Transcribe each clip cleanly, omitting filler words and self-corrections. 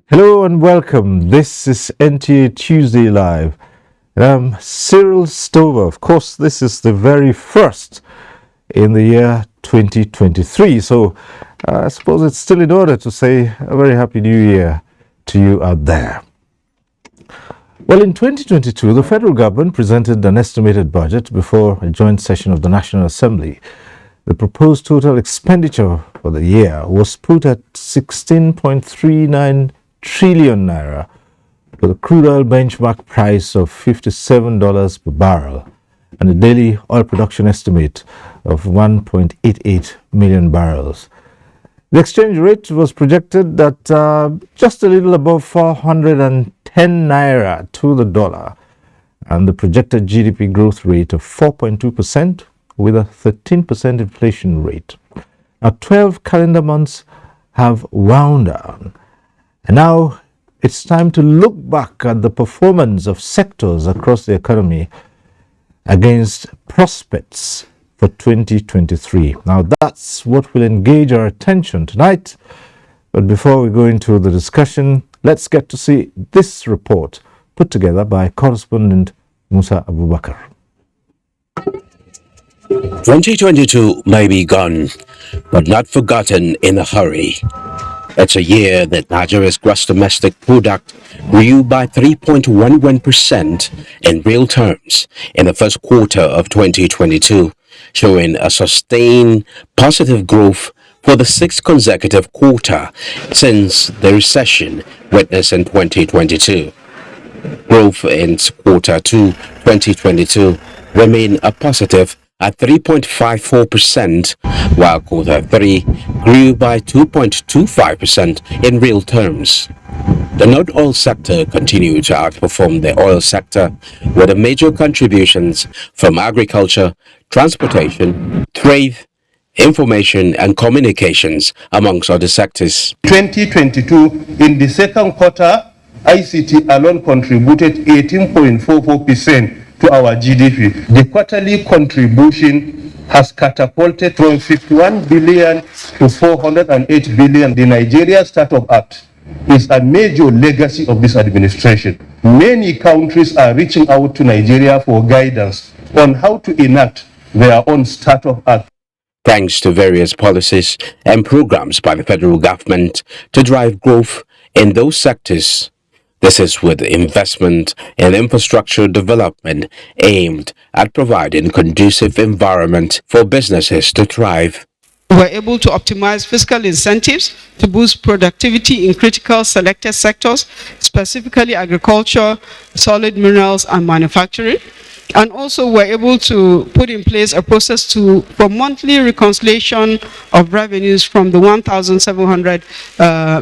Hello and welcome. This is NTA Tuesday Live. I'm Cyril Stover. Of course, this is the very first in the year 2023. So I suppose it's still in order to say a very happy new year to you out there. Well, in 2022, the federal government presented an estimated budget before a joint session of the National Assembly. The proposed total expenditure for the year was put at 16.39 trillion naira, with a crude oil benchmark price of $57 per barrel and a daily oil production estimate of 1.88 million barrels. The exchange rate was projected at just a little above 410 naira to the dollar, and the projected GDP growth rate of 4.2% with a 13% inflation rate. Now, 12 calendar months have wound down. And now it's time to look back at the performance of sectors across the economy against prospects for 2023. Now that's what will engage our attention tonight. But before we go into the discussion, let's get to see this report put together by correspondent Musa Abubakar. 2022 may be gone, but not forgotten in a hurry. It's a year that Nigeria's gross domestic product grew by 3.11% in real terms in the first quarter of 2022, showing a sustained positive growth for the sixth consecutive quarter since the recession witnessed in 2022. Growth in quarter 2 2022 remained a positive at 3.54%, while quarter 3 grew by 2.25% in real terms. The non-oil sector continued to outperform the oil sector, with the major contributions from agriculture, transportation, trade, information and communications, amongst other sectors. 2022, in the second quarter, ICT alone contributed 18.44% to our GDP. The quarterly contribution has catapulted from 51 billion to 408 billion. The Nigeria Startup Act is a major legacy of this administration. Many countries are reaching out to Nigeria for guidance on how to enact their own Startup Act. Thanks to various policies and programs by the federal government to drive growth in those sectors. This is with investment in infrastructure development aimed at providing conducive environment for businesses to thrive. We were able to optimize fiscal incentives to boost productivity in critical selected sectors, specifically agriculture, solid minerals, and manufacturing. And also we're able to put in place a process for monthly reconciliation of revenues from the 1,700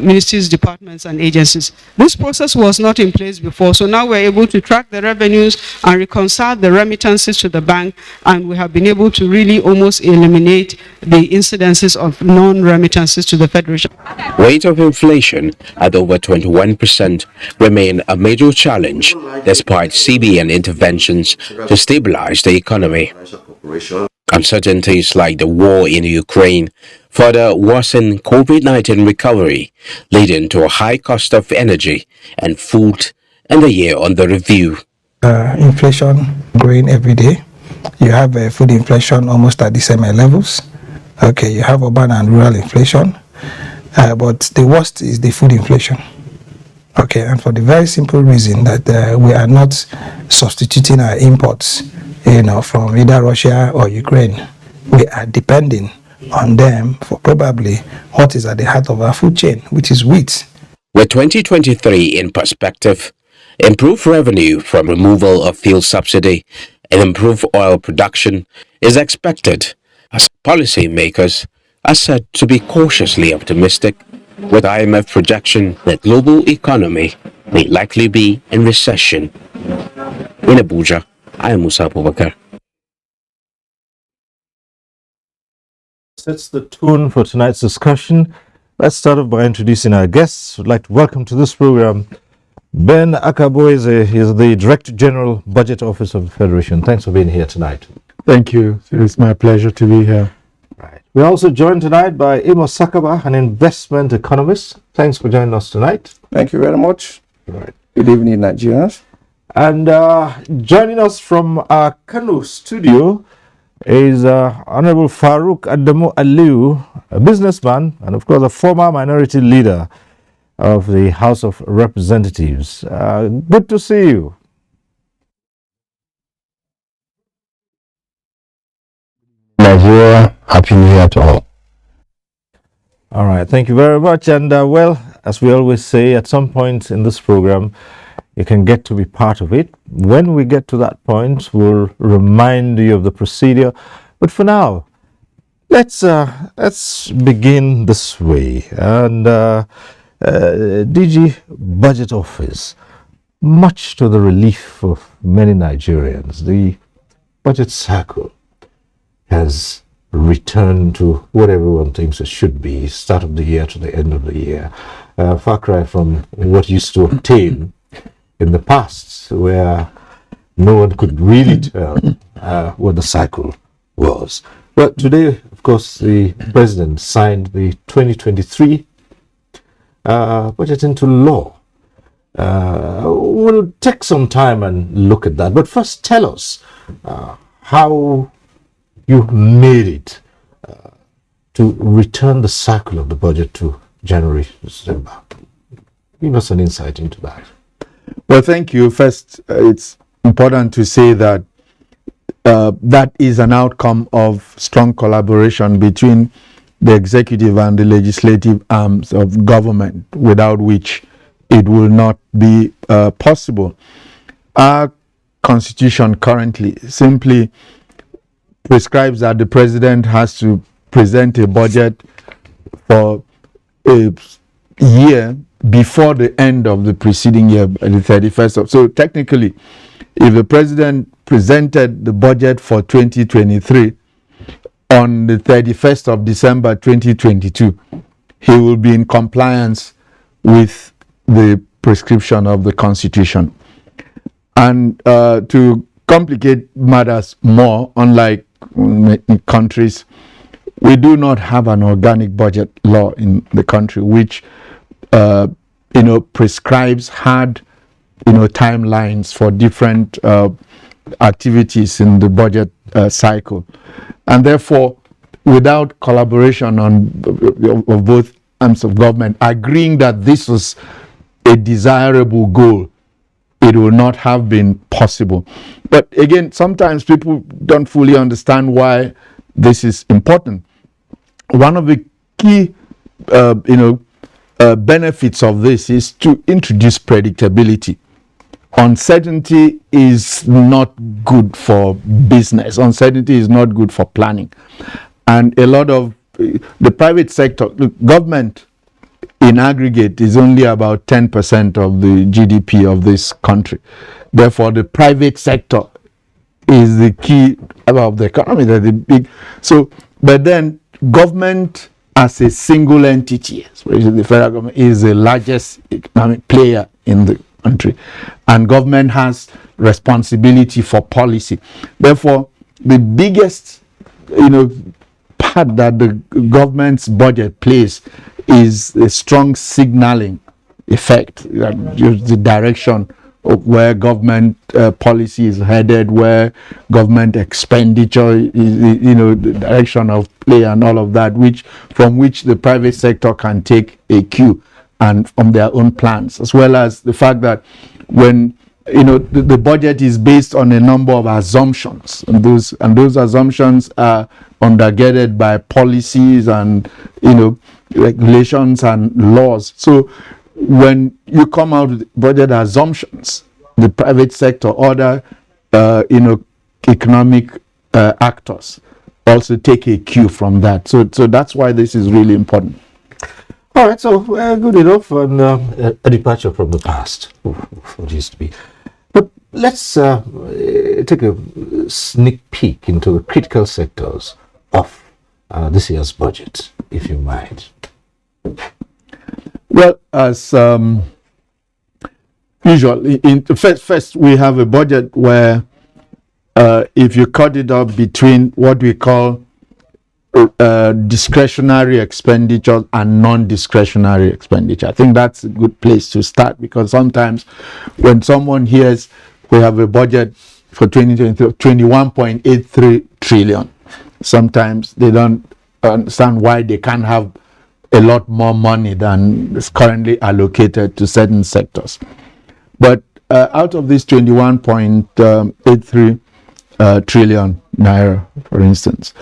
ministries, departments, and agencies. This process was not in place before, so now we're able to track the revenues and reconcile the remittances to the bank, and we have been able to really almost eliminate the incidences of non-remittances to the Federation. Rate of inflation at over 21% remain a major challenge despite CBN interventions to stabilize the economy. Uncertainties like the war in Ukraine further worsen COVID-19 recovery, leading to a high cost of energy and food in the year under review. Inflation growing every day. You have food inflation almost at the same levels. Okay, you have urban and rural inflation, but the worst is the food inflation. Okay, and for the very simple reason that we are not substituting our imports, from either Russia or Ukraine. We are depending on them for probably what is at the heart of our food chain, which is wheat. With 2023 in perspective, improved revenue from removal of fuel subsidy and improved oil production is expected, as policymakers are said to be cautiously optimistic, with IMF projection that global economy may likely be in recession. In Abuja, I am Musa Abubakar. Sets the tone for tonight's discussion. Let's start off by introducing our guests. I'd like to welcome to this program Ben Akabo. He is the Director General Budget Office of the Federation. Thanks for being here tonight. Thank you. It's my pleasure to be here. Right. We're also joined tonight by Amos Sakaba, an investment economist. Thanks for joining us tonight. Thank you very much. Right. Good evening, Nigerians. And joining us from our Kano studio is Honorable Farouk Adamu Aliu, a businessman and of course a former minority leader of the House of Representatives. Good to see you. Nigeria, Happy New Year to all. All right, thank you very much. And well, as we always say, at some point in this program, you can get to be part of it. When we get to that point, we'll remind you of the procedure. But for now, let's begin this way. And DG Budget Office, much to the relief of many Nigerians, the budget cycle has returned to what everyone thinks it should be, start of the year to the end of the year. Far cry from what used to obtain in the past, where no one could really tell what the cycle was. Well, today, of course, the President signed the 2023 budget into law. We'll take some time and look at that. But first, tell us how you made it to return the cycle of the budget to January to December. Give us an insight into that. Well, thank you. First, it's important to say that that is an outcome of strong collaboration between the executive and the legislative arms of government, without which it will not be possible. Our constitution currently simply prescribes that the president has to present a budget for a year before the end of the preceding year, the 31st of. So technically, if the president presented the budget for 2023 on the 31st of December 2022, he will be in compliance with the prescription of the Constitution. And to complicate matters more, unlike countries, we do not have an organic budget law in the country which prescribes hard timelines for different activities in the budget cycle, and therefore, without collaboration of both arms of government agreeing that this was a desirable goal, it will not have been possible. But again, sometimes people don't fully understand why this is important. One of the key benefits of this is to introduce predictability. Uncertainty is not good for business. Uncertainty is not good for planning. And a lot of the private sector, the government in aggregate is only about 10% of the GDP of this country. Therefore, the private sector is the key of the economy. That the big. So, but then government as a single entity, especially the federal government, is the largest economic player in the country, and government has responsibility for policy. Therefore, the biggest, part that the government's budget plays is a strong signaling effect, that gives the direction of where government policy is headed, where government expenditure is, the direction of play and all of that, from which the private sector can take a cue and from their own plans, as well as the fact that when the budget is based on a number of assumptions, and those assumptions are undergirded by policies and regulations and laws. So when you come out with budget assumptions, the private sector, other economic actors also take a cue from that. So that's why this is really important. All right, so good enough on a departure from the past, what used to be. But let's take a sneak peek into the critical sectors of this year's budget, if you might. Well, as usual, first we have a budget where if you cut it up between what we call discretionary expenditure and non-discretionary expenditure, I think that's a good place to start, because sometimes when someone hears we have a budget for 2023 21.83 trillion, sometimes they don't understand why they can't have a lot more money than is currently allocated to certain sectors. But out of this 21.83 trillion naira, for instance,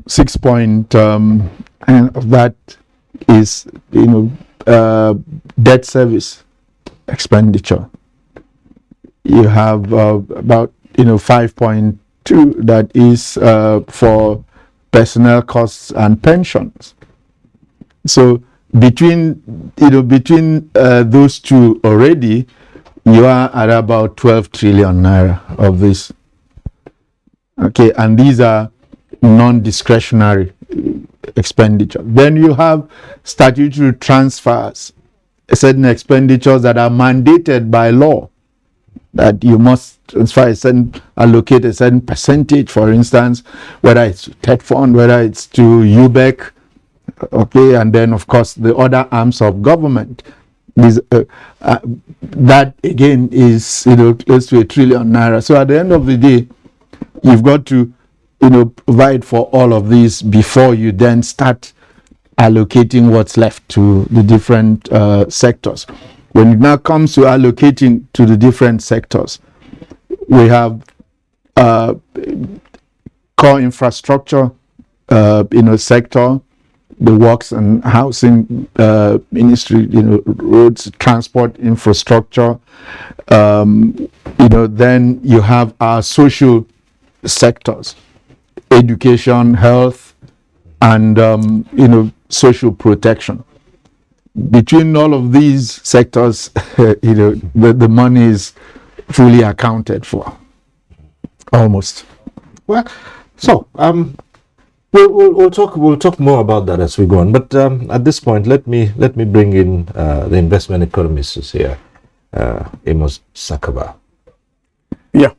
6 point of that is debt service expenditure. You have about 5.2 that is for personnel costs and pensions. So between those two already, you are at about 12 trillion naira of this. Okay, and these are non-discretionary expenditure. Then you have statutory transfers, certain expenditures that are mandated by law, that you must transfer allocate a certain percentage, for instance, whether it's to TED Fund, whether it's to UBEC, okay, and then of course the other arms of government. That again is close to 1 trillion naira. So at the end of the day, you've got to provide for all of these before you then start allocating what's left to the different sectors. When it now comes to allocating to the different sectors, we have core infrastructure sector, the works and housing ministry, roads, transport infrastructure. Then you have our social sectors, education, health, and social protection. Between all of these sectors, the money is fully accounted for, almost. Well, so we'll talk more about that as we go on. But at this point, let me bring in the investment economist who's here, Amos Sakaba. Yeah.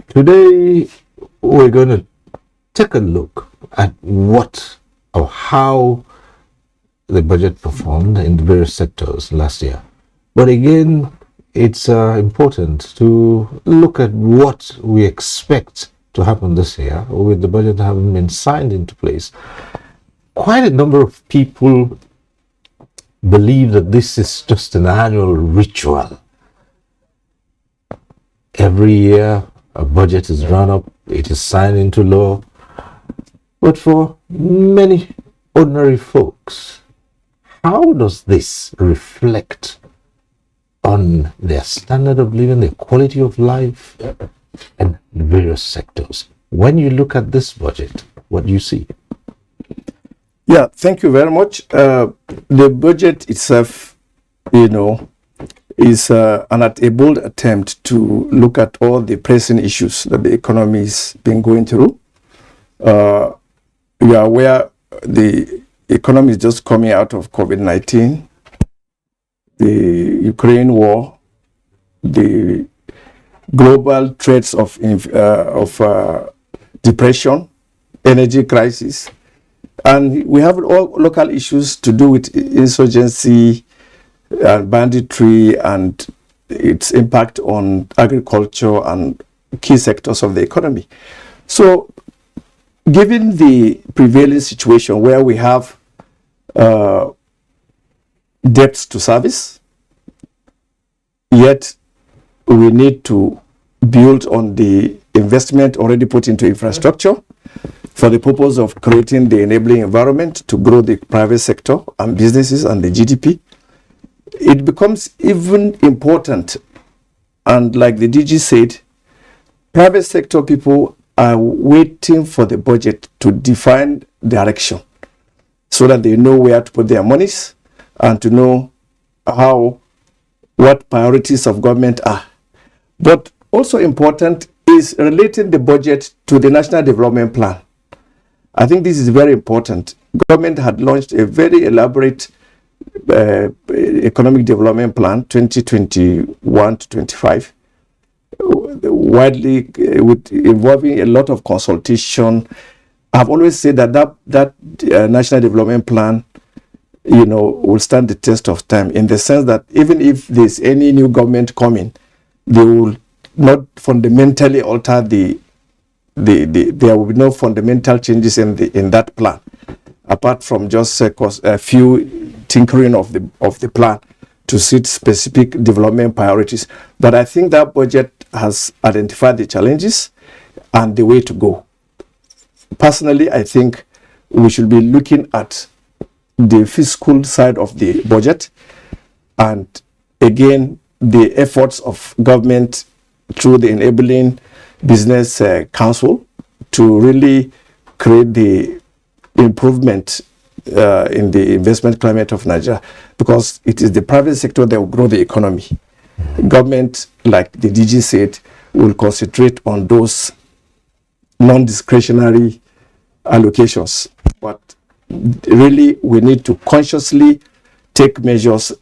Today we're going to take a look at what or how the budget performed in the various sectors last year. But again, it's important to look at what we expect to happen this year with the budget having been signed into place. Quite a number of people believe that this is just an annual ritual. Every year a budget is drawn up, it is signed into law. But for many ordinary folks, how does this reflect on their standard of living, their quality of life, and the various sectors? When you look at this budget, what do you see? Yeah, thank you very much. The budget itself, is a bold attempt to look at all the pressing issues that the economy has been going through. You are aware the economy is just coming out of COVID-19, the Ukraine war, the global threats of depression, energy crisis, and we have all local issues to do with insurgency and banditry and its impact on agriculture and key sectors of the economy. So, given the prevailing situation where we have debts to service, yet we need to build on the investment already put into infrastructure for the purpose of creating the enabling environment to grow the private sector and businesses and the GDP. It becomes even important, and like the DG said, private sector people are waiting for the budget to define direction so that they know where to put their monies and to know what priorities of government are. But also important is relating the budget to the National Development Plan. I think this is very important. Government had launched a very elaborate economic development plan 2021 to 25, widely involving a lot of consultation. I've always said that national development plan, will stand the test of time, in the sense that even if there's any new government coming, they will not fundamentally alter there will be no fundamental changes in that plan, apart from just a few tinkering of the plan to suit specific development priorities. But I think that budget has identified the challenges and the way to go. Personally, I think we should be looking at the fiscal side of the budget, and again the efforts of government through the enabling business council to really create the improvement in the investment climate of Nigeria, because it is the private sector that will grow the economy. Government, like the DG said, will concentrate on those non-discretionary allocations, but really we need to consciously take measures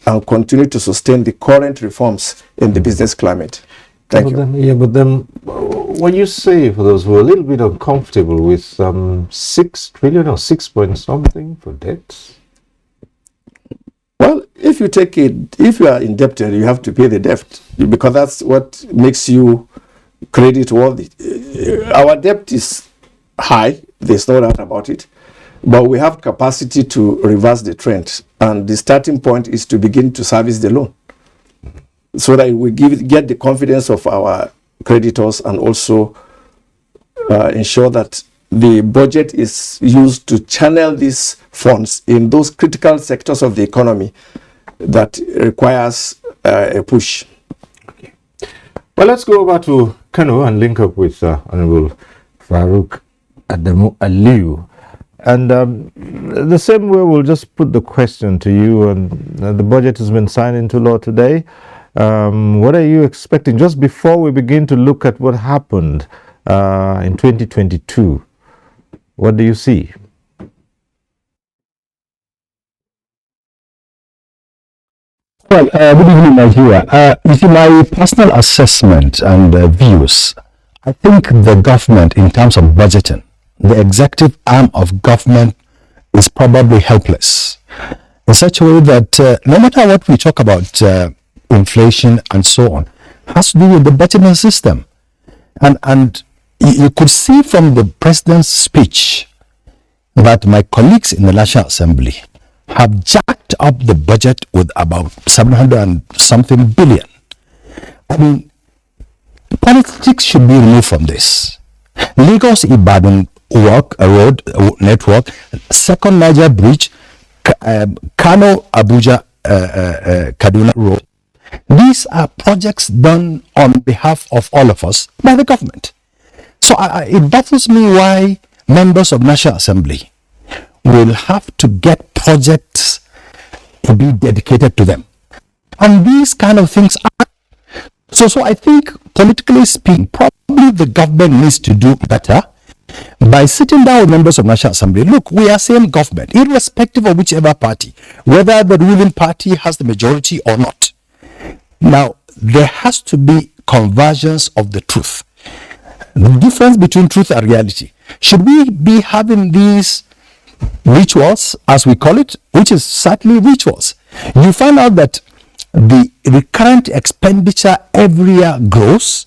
and continue to sustain the current reforms in the business climate. Thank you. But then, when you say, for those who are a little bit uncomfortable with 6 trillion or 6 point something for debts? Well, if you are indebted, you have to pay the debt, because that's what makes you credit worthy. Our debt is high, there's no doubt about it, but we have capacity to reverse the trend, and the starting point is to begin to service the loan, so that we get the confidence of our creditors, and also ensure that the budget is used to channel these funds in those critical sectors of the economy that requires a push. Okay. Well, let's go over to Kano and link up with Honorable Farouk Adamu Aliu. And the same way, we'll just put the question to you. And the budget has been signed into law today. What are you expecting, just before we begin to look at what happened in 2022? What do you see? Well, good evening, Nigeria. You see, my personal assessment and views, I think the government, in terms of budgeting, the executive arm of government is probably helpless, in such a way that no matter what we talk about, inflation and so on, has to do with the budgeting system. And you could see from the president's speech that my colleagues in the National Assembly have jacked up the budget with about 700 and something billion. I mean, politics should be removed from this. Lagos-Ibadan road network, second Niger bridge, Kano-Abuja Kaduna road. These are projects done on behalf of all of us by the government. So it baffles me why members of National Assembly will have to get projects to be dedicated to them. And these kind of things are... So I think, politically speaking, probably the government needs to do better by sitting down with members of National Assembly. Look, we are same government, irrespective of whichever party, whether the ruling party has the majority or not. Now, there has to be convergence of the truth. The difference between truth and reality. Should we be having these rituals, as we call it, which is certainly rituals? You find out that the recurrent expenditure every year grows,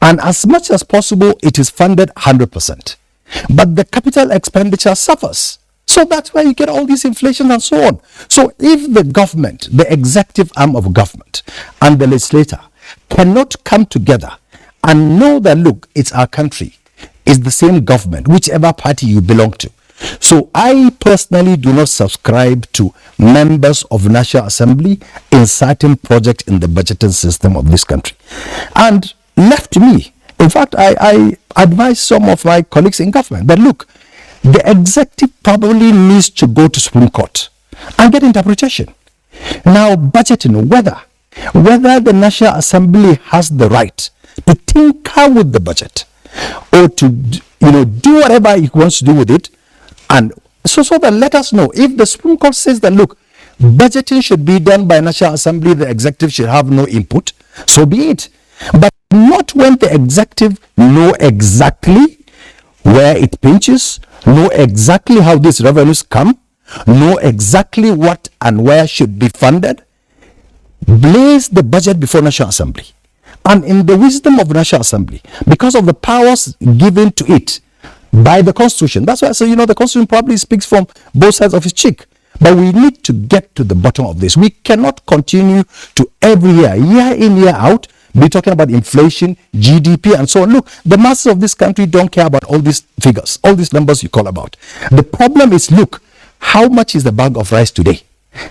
and as much as possible, it is funded 100%. But the capital expenditure suffers. So that's why you get all these inflation and so on. So if the government, the executive arm of government and the legislator cannot come together and know that, look, it's our country, it's the same government, whichever party you belong to. So I personally do not subscribe to members of National Assembly inserting projects in the budgeting system of this country. And left to me, in fact, I advise some of my colleagues in government that, look, the executive probably needs to go to Supreme Court and get interpretation. Now, budgeting, whether the National Assembly has the right to tinker with the budget or to do whatever he wants to do with it, and so that let us know if the Supreme Court says that, look, budgeting should be done by National Assembly, the executive should have no input, so be it. But not when the executive know exactly where it pinches, know exactly how these revenues come, know exactly what and where should be funded, place the budget before National Assembly. And in the wisdom of National Assembly, because of the powers given to it by the Constitution, that's why I say, the Constitution probably speaks from both sides of its cheek. But we need to get to the bottom of this. We cannot continue to every year in, year out, be talking about inflation, GDP, and so on. Look, the masses of this country don't care about all these figures, all these numbers you call about. The problem is, look, how much is the bag of rice today?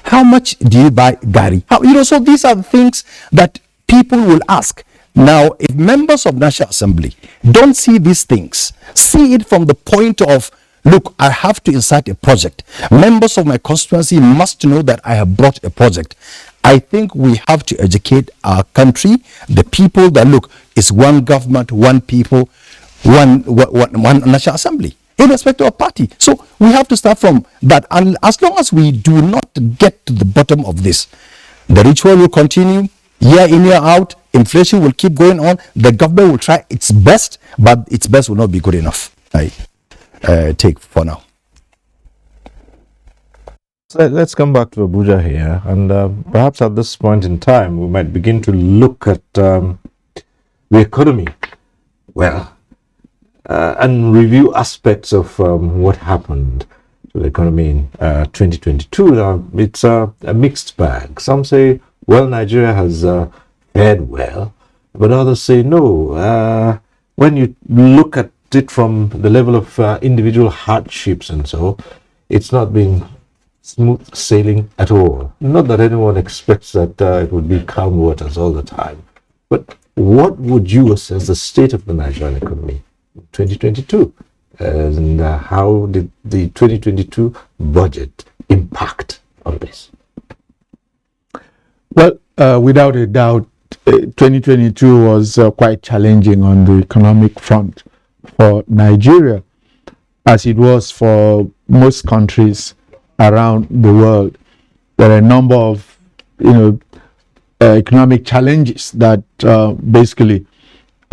How much do you buy gari? So these are the things that people will ask. Now, if members of National Assembly don't see these things, see it from the point of, look, I have to insert a project. Members of my constituency must know that I have brought a project. I think we have to educate our country, the people, that, look, it's one government, one people, one National Assembly, irrespective of party. So we have to start from that. And as long as we do not get to the bottom of this, the ritual will continue, year in, year out, inflation will keep going on, the government will try its best, but its best will not be good enough. I take for now. So let's come back to Abuja here, and perhaps at this point in time, we might begin to look at the economy, and review aspects of what happened to the economy in 2022. It's a mixed bag. Some say, well, Nigeria has fared well, but others say no. When you look at it from the level of individual hardships and so, it's not been smooth sailing at all. Not that anyone expects that it would be calm waters all the time, but what would you assess the state of the Nigerian economy in 2022, and how did the 2022 budget impact on this? Well, without a doubt, 2022 was quite challenging on the economic front for Nigeria, as it was for most countries around the world. There are a number of economic challenges that basically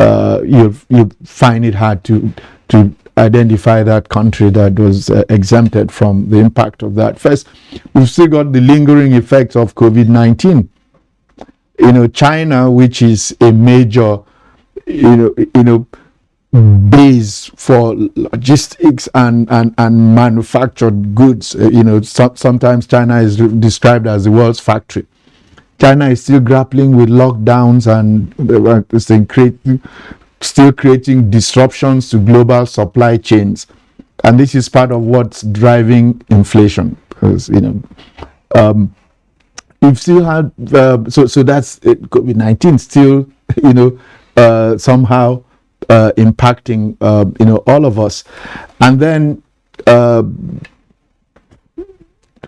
you find it hard to identify that country that was exempted from the impact of that. First, we've still got the lingering effects of COVID-19. China, which is a major base for logistics and manufactured goods. Sometimes China is described as the world's factory. China is still grappling with lockdowns and still creating disruptions to global supply chains, and this is part of what's driving inflation. Because we've still had so that's COVID-19 still somehow impacting all of us. And then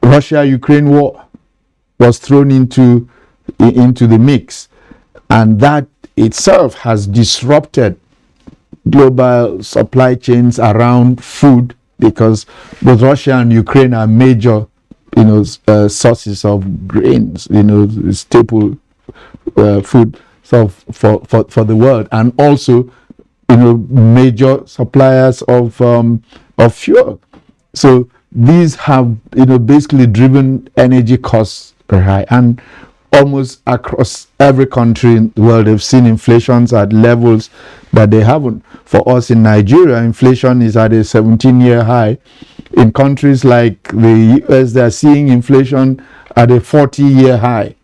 Russia-Ukraine war was thrown into the mix, and that itself has disrupted global supply chains around food, because both Russia and Ukraine are major sources of grains, staple food for the world, and also major suppliers of fuel. So these have basically driven energy costs high. And almost across every country in the world, they've seen inflations at levels that they haven't. For us in Nigeria, inflation is at a 17-year high. In countries like the US, they're seeing inflation at a 40-year high.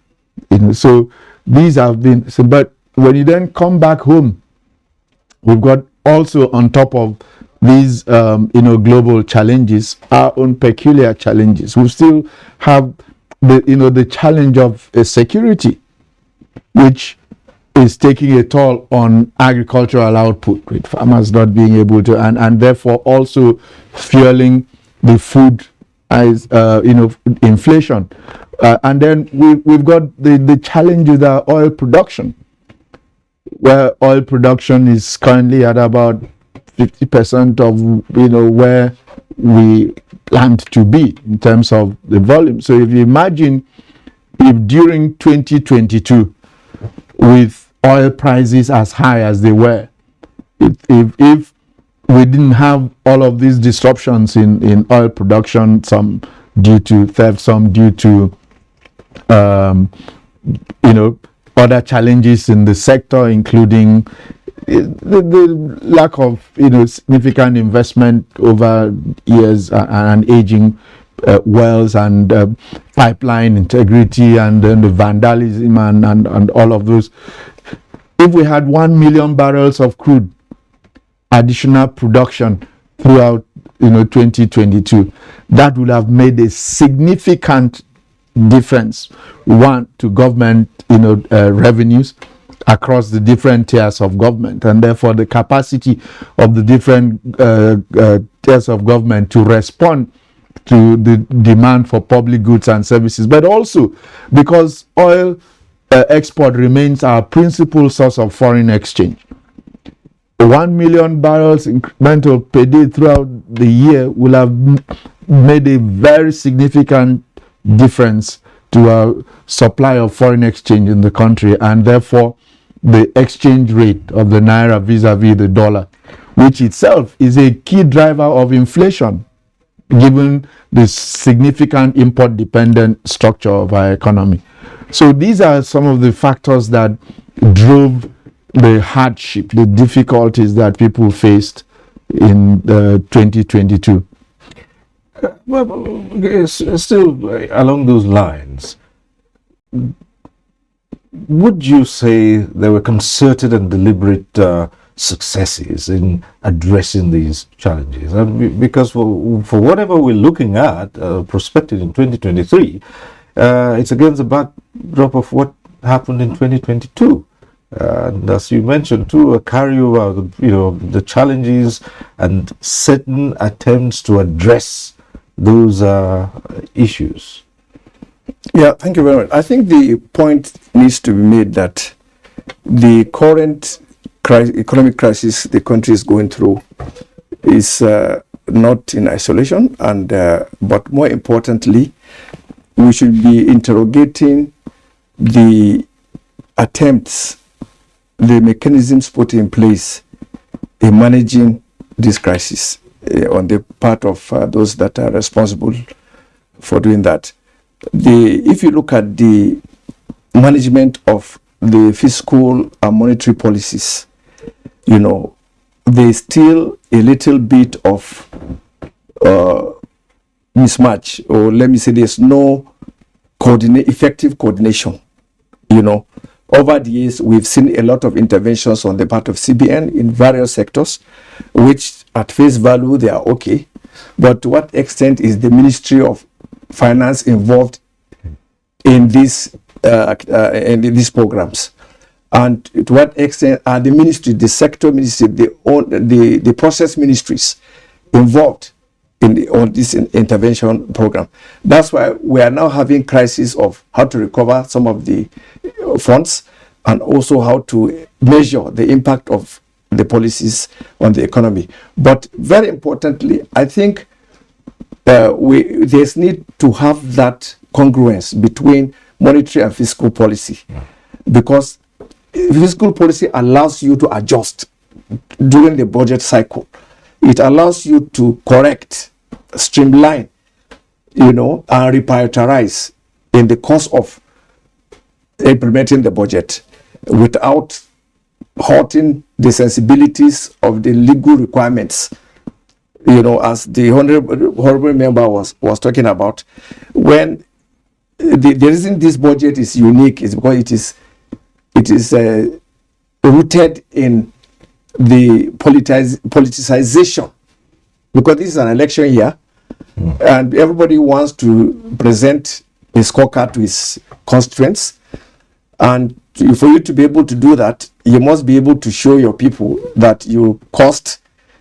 So these have been, but when you then come back home, we've got also on top of these global challenges, our own peculiar challenges. We still have the challenge of security, which is taking a toll on agricultural output, with farmers not being able to, and therefore also fueling the food as inflation. And then we've got the challenge with our oil production, where oil production is currently at about 50% of where we planned to be in terms of the volume. So if you imagine if during 2022, with oil prices as high as they were, if we didn't have all of these disruptions in oil production, some due to theft, some due to other challenges in the sector, including the lack of significant investment over years, and aging wells, and pipeline integrity, and then the vandalism and all of those. If we had 1 million barrels of crude additional production throughout 2022, that would have made a significant difference, one, to government revenues across the different tiers of government, and therefore the capacity of the different tiers of government to respond to the demand for public goods and services. But also because oil export remains our principal source of foreign exchange. 1 million barrels incremental per day throughout the year will have made a very significant difference to our supply of foreign exchange in the country, and therefore the exchange rate of the naira vis-a-vis the dollar, which itself is a key driver of inflation, given the significant import-dependent structure of our economy. So these are some of the factors that drove the hardship, the difficulties that people faced in 2022. Well, still along those lines, would you say there were concerted and deliberate successes in addressing these challenges? Because for whatever we're looking at, prospected in 2023, it's against the backdrop of what happened in 2022. And as you mentioned too, a carryover of the challenges and certain attempts to address those issues. Yeah, thank you very much. I think the point needs to be made that the current economic crisis the country is going through is not in isolation, and but more importantly, we should be interrogating the attempts, the mechanisms put in place in managing this crisis on the part of those that are responsible for doing that. If you look at the management of the fiscal and monetary policies, there's still a little bit of mismatch, or let me say there's no effective coordination. Over the years, we've seen a lot of interventions on the part of CBN in various sectors, which at face value, they are okay. But to what extent is the Ministry of Finance involved in these programs? And to what extent are the ministry, the sector ministry, the process ministries involved on this intervention program? That's why we are now having crisis of how to recover some of the funds, and also how to measure the impact of the policies on the economy. But very importantly, I think there's need to have that congruence between monetary and fiscal policy, because fiscal policy allows you to adjust during the budget cycle. It allows you to correct, streamline, and reprioritize in the course of implementing the budget without hurting the sensibilities of the legal requirements. You know, as the honorable member was talking about, when the reason this budget is unique is because it is rooted in the politicization, because this is an election year, and everybody wants to present a scorecard to his constituents, and for you to be able to do that, you must be able to show your people that you caused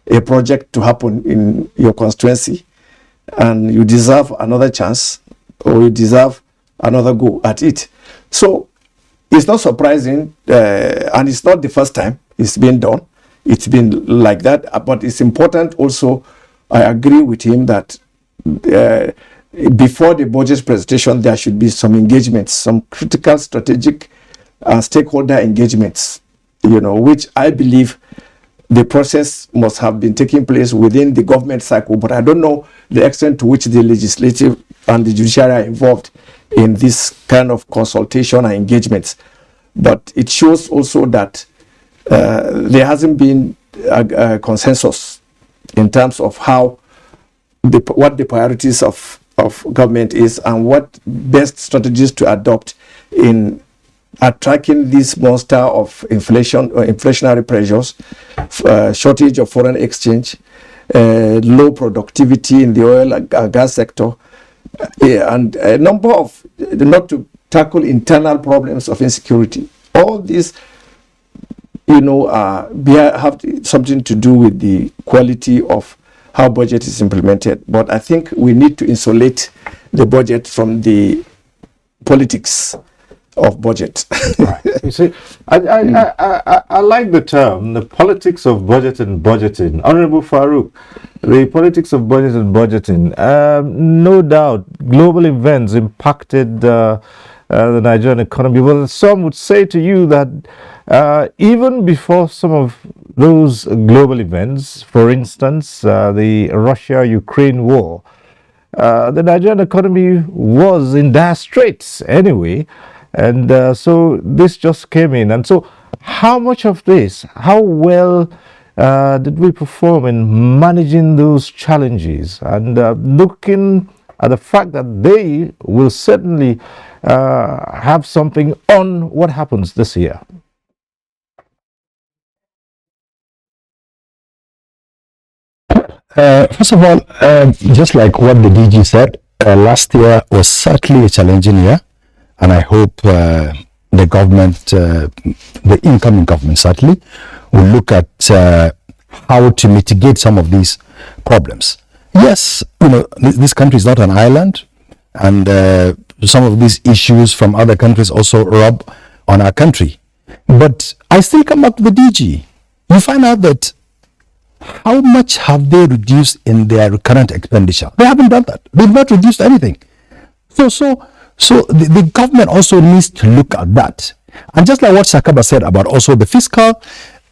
a project to happen in your constituency, and you deserve another chance, or you deserve another go at it. So it's not surprising, and it's not the first time it's been done. It's been like that, but it's important also. I agree with him that before the budget presentation, there should be some engagements, some critical strategic stakeholder engagements, you know, which I believe the process must have been taking place within the government cycle, but I don't know the extent to which the legislative and the judiciary are involved in this kind of consultation and engagements. But it shows also that there hasn't been a consensus in terms of how what the priorities of government is and what best strategies to adopt in attacking this monster of inflation or inflationary pressures, shortage of foreign exchange, low productivity in the oil and gas sector, and a number of, not to tackle internal problems of insecurity. All these, you know, have something to do with the quality of how budget is implemented. But I think we need to insulate the budget from the politics of budget. Right. You see, I like the term, the politics of budget and budgeting. Honorable Farouk, the politics of budget and budgeting. No doubt, global events impacted the Nigerian economy. Well, some would say to you that even before some of those global events, for instance, the Russia-Ukraine war, the Nigerian economy was in dire straits anyway. And so this just came in. And so how much of this, how well did we perform in managing those challenges and looking at the fact that they will certainly have something on what happens this year? First of all, just like what the DG said, last year was certainly a challenging year. And I hope the government, the incoming government certainly, will look at how to mitigate some of these problems. Yes, you know, this country is not an island, and some of these issues from other countries also rub on our country. But I still come back to the DG. You find out that how much have they reduced in their current expenditure? They haven't done that. They've not reduced anything. So the government also needs to look at that. And just like what Sakaba said about also the fiscal,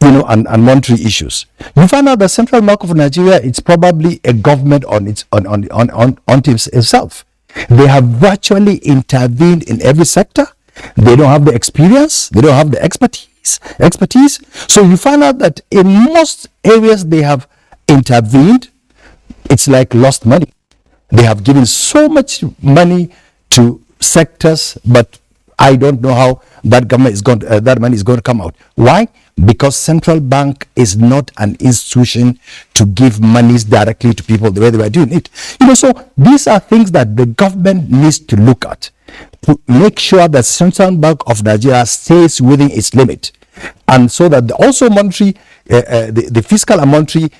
you know, and monetary issues, you find out the Central Bank of Nigeria, it's probably a government on itself. They have virtually intervened in every sector. They don't have the experience. They don't have the expertise. So you find out that in most areas they have intervened. It's like lost money. They have given so much money to sectors, but I don't know how that government is going to, that money is going to come out. Why? Because central bank is not an institution to give monies directly to people the way they were doing it. You know, so these are things that the government needs to look at to make sure that Central Bank of Nigeria stays within its limit, and so that also monetary, the fiscal and monetary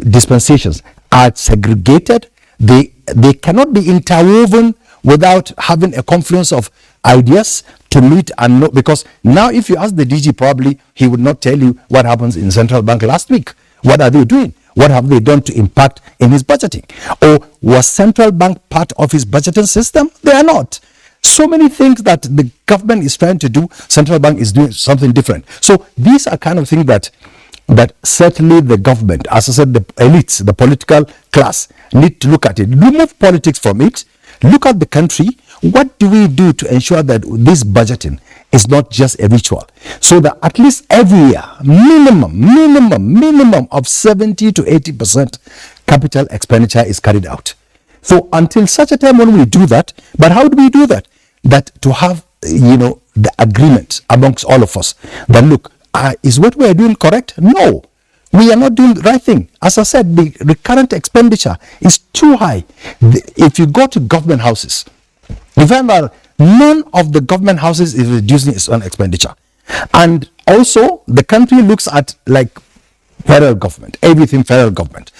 dispensations are segregated. They cannot be interwoven without having a confluence of ideas to meet and know, because now if you ask the DG, probably he would not tell you what happens in central bank last week. What are they doing? What have they done to impact in his budgeting? Or was central bank part of his budgeting system? They are not. So many things that the government is trying to do, central bank is doing something different. So these are kind of things that certainly the government, as I said, the elites, the political class, need to look at it. Remove politics from it. Look at the country. what do we do to ensure that this budgeting is not just a ritual? So that at least every year, minimum of 70 to 80% capital expenditure is carried out. So until such a time when we do that, but how do we do that? That to have, the agreement amongst all of us that look, is what we are doing correct? No, we are not doing the right thing. As I said, the current expenditure is too high. If you go to government houses, you find that none of the government houses is reducing its own expenditure. And also, the country looks at like federal government, everything federal government,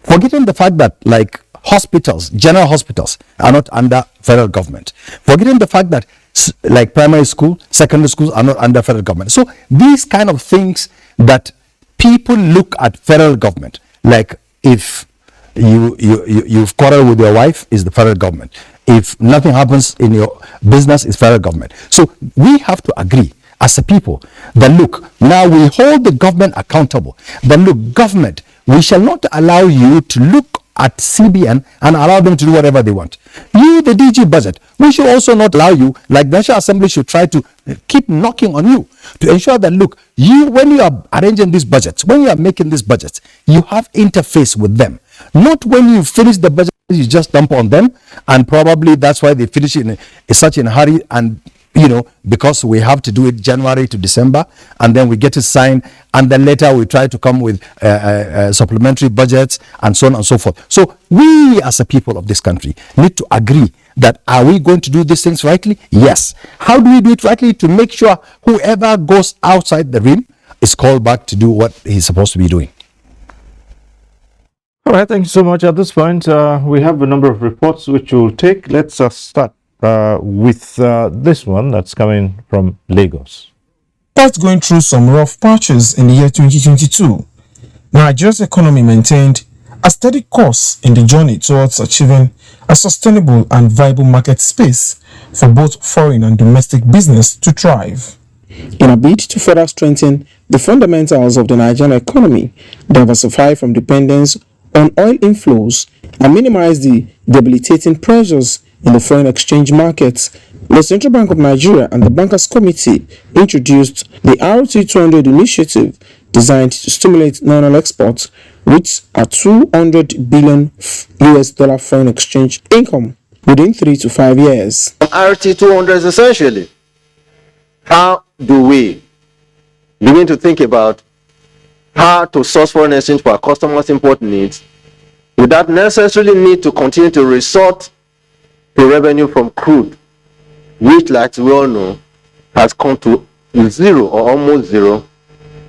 forgetting the fact that like hospitals, general hospitals are not under federal government, forgetting the fact that like primary school, secondary schools are not under federal government. So these kind of things that people look at federal government, like if you've quarreled with your wife, is the federal government. If nothing happens in your business, it's federal government. So we have to agree as a people that look, now we hold the government accountable. That look, government, we shall not allow you to look at CBN and allow them to do whatever they want. You, the DG budget, we should also not allow you, like the National Assembly should try to keep knocking on you to ensure that, look, you, when you are arranging these budgets, when you are making these budgets, you have interface with them. Not when you finish the budget, you just dump on them, and probably that's why they finish in such a hurry, and because we have to do it January to December, and then we get it signed, and then later we try to come with supplementary budgets and so on and so forth. So we as a people of this country need to agree that, are we going to do these things rightly? Yes. How do we do it rightly to make sure whoever goes outside the rim is called back to do what he's supposed to be doing? All right, thank you so much. At this point, we have a number of reports which we'll take. Let's start with this one that's coming from Lagos. Despite going through some rough patches in the year 2022, Nigeria's economy maintained a steady course in the journey towards achieving a sustainable and viable market space for both foreign and domestic business to thrive. In a bid to further strengthen the fundamentals of the Nigerian economy, diversify from dependence on oil inflows, and minimize the debilitating pressures in the foreign exchange markets, the Central Bank of Nigeria and the Bankers Committee introduced the RT200 initiative designed to stimulate non-oil exports, which are $200 billion US foreign exchange income within 3 to 5 years. RT200 is essentially how do we begin to think about how to source foreign exchange for our customers' import needs without necessarily need to continue to resort to revenue from crude, which, like we all know, has come to zero or almost zero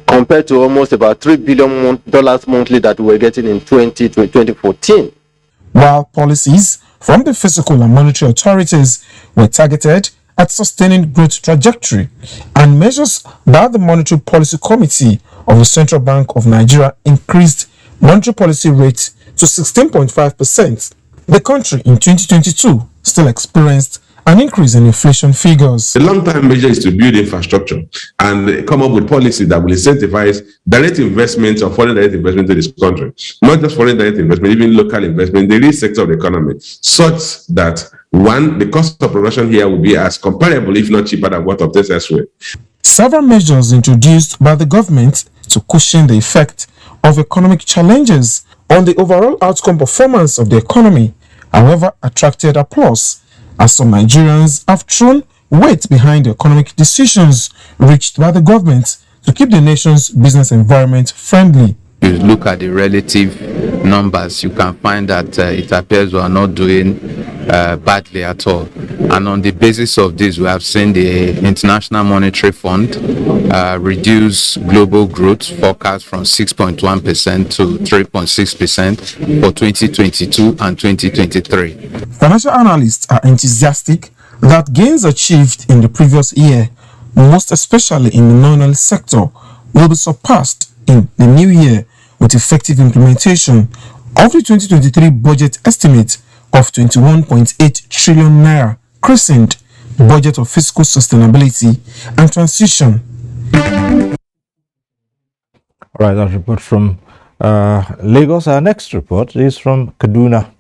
compared to almost about $3 billion monthly that we were getting in 2014. While policies from the fiscal and monetary authorities were targeted at sustaining growth trajectory, and measures by the Monetary Policy Committee of the Central Bank of Nigeria increased monetary policy rate to 16.5%. The country in 2022 still experienced an increase in inflation figures. The long-term measure is to build infrastructure and come up with policy that will incentivize direct investment or foreign direct investment to this country. Not just foreign direct investment, even local investment, the real sector of the economy, such that, one, the cost of production here will be as comparable, if not cheaper, than what obtains elsewhere. Several measures introduced by the government to cushion the effect of economic challenges on the overall outcome performance of the economy, however, attracted applause, as some Nigerians have thrown weight behind the economic decisions reached by the government to keep the nation's business environment friendly. You look at the relative numbers, you can find that it appears we are not doing badly at all. And on the basis of this, we have seen the International Monetary Fund reduce global growth forecast from 6.1% to 3.6% for 2022 and 2023. Financial analysts are enthusiastic that gains achieved in the previous year, most especially in the non-oil sector, will be surpassed in the new year with effective implementation of the 2023 budget estimate of 21.8 trillion naira, christened the budget of fiscal sustainability and transition. All right, that report from Lagos. Our next report is from Kaduna.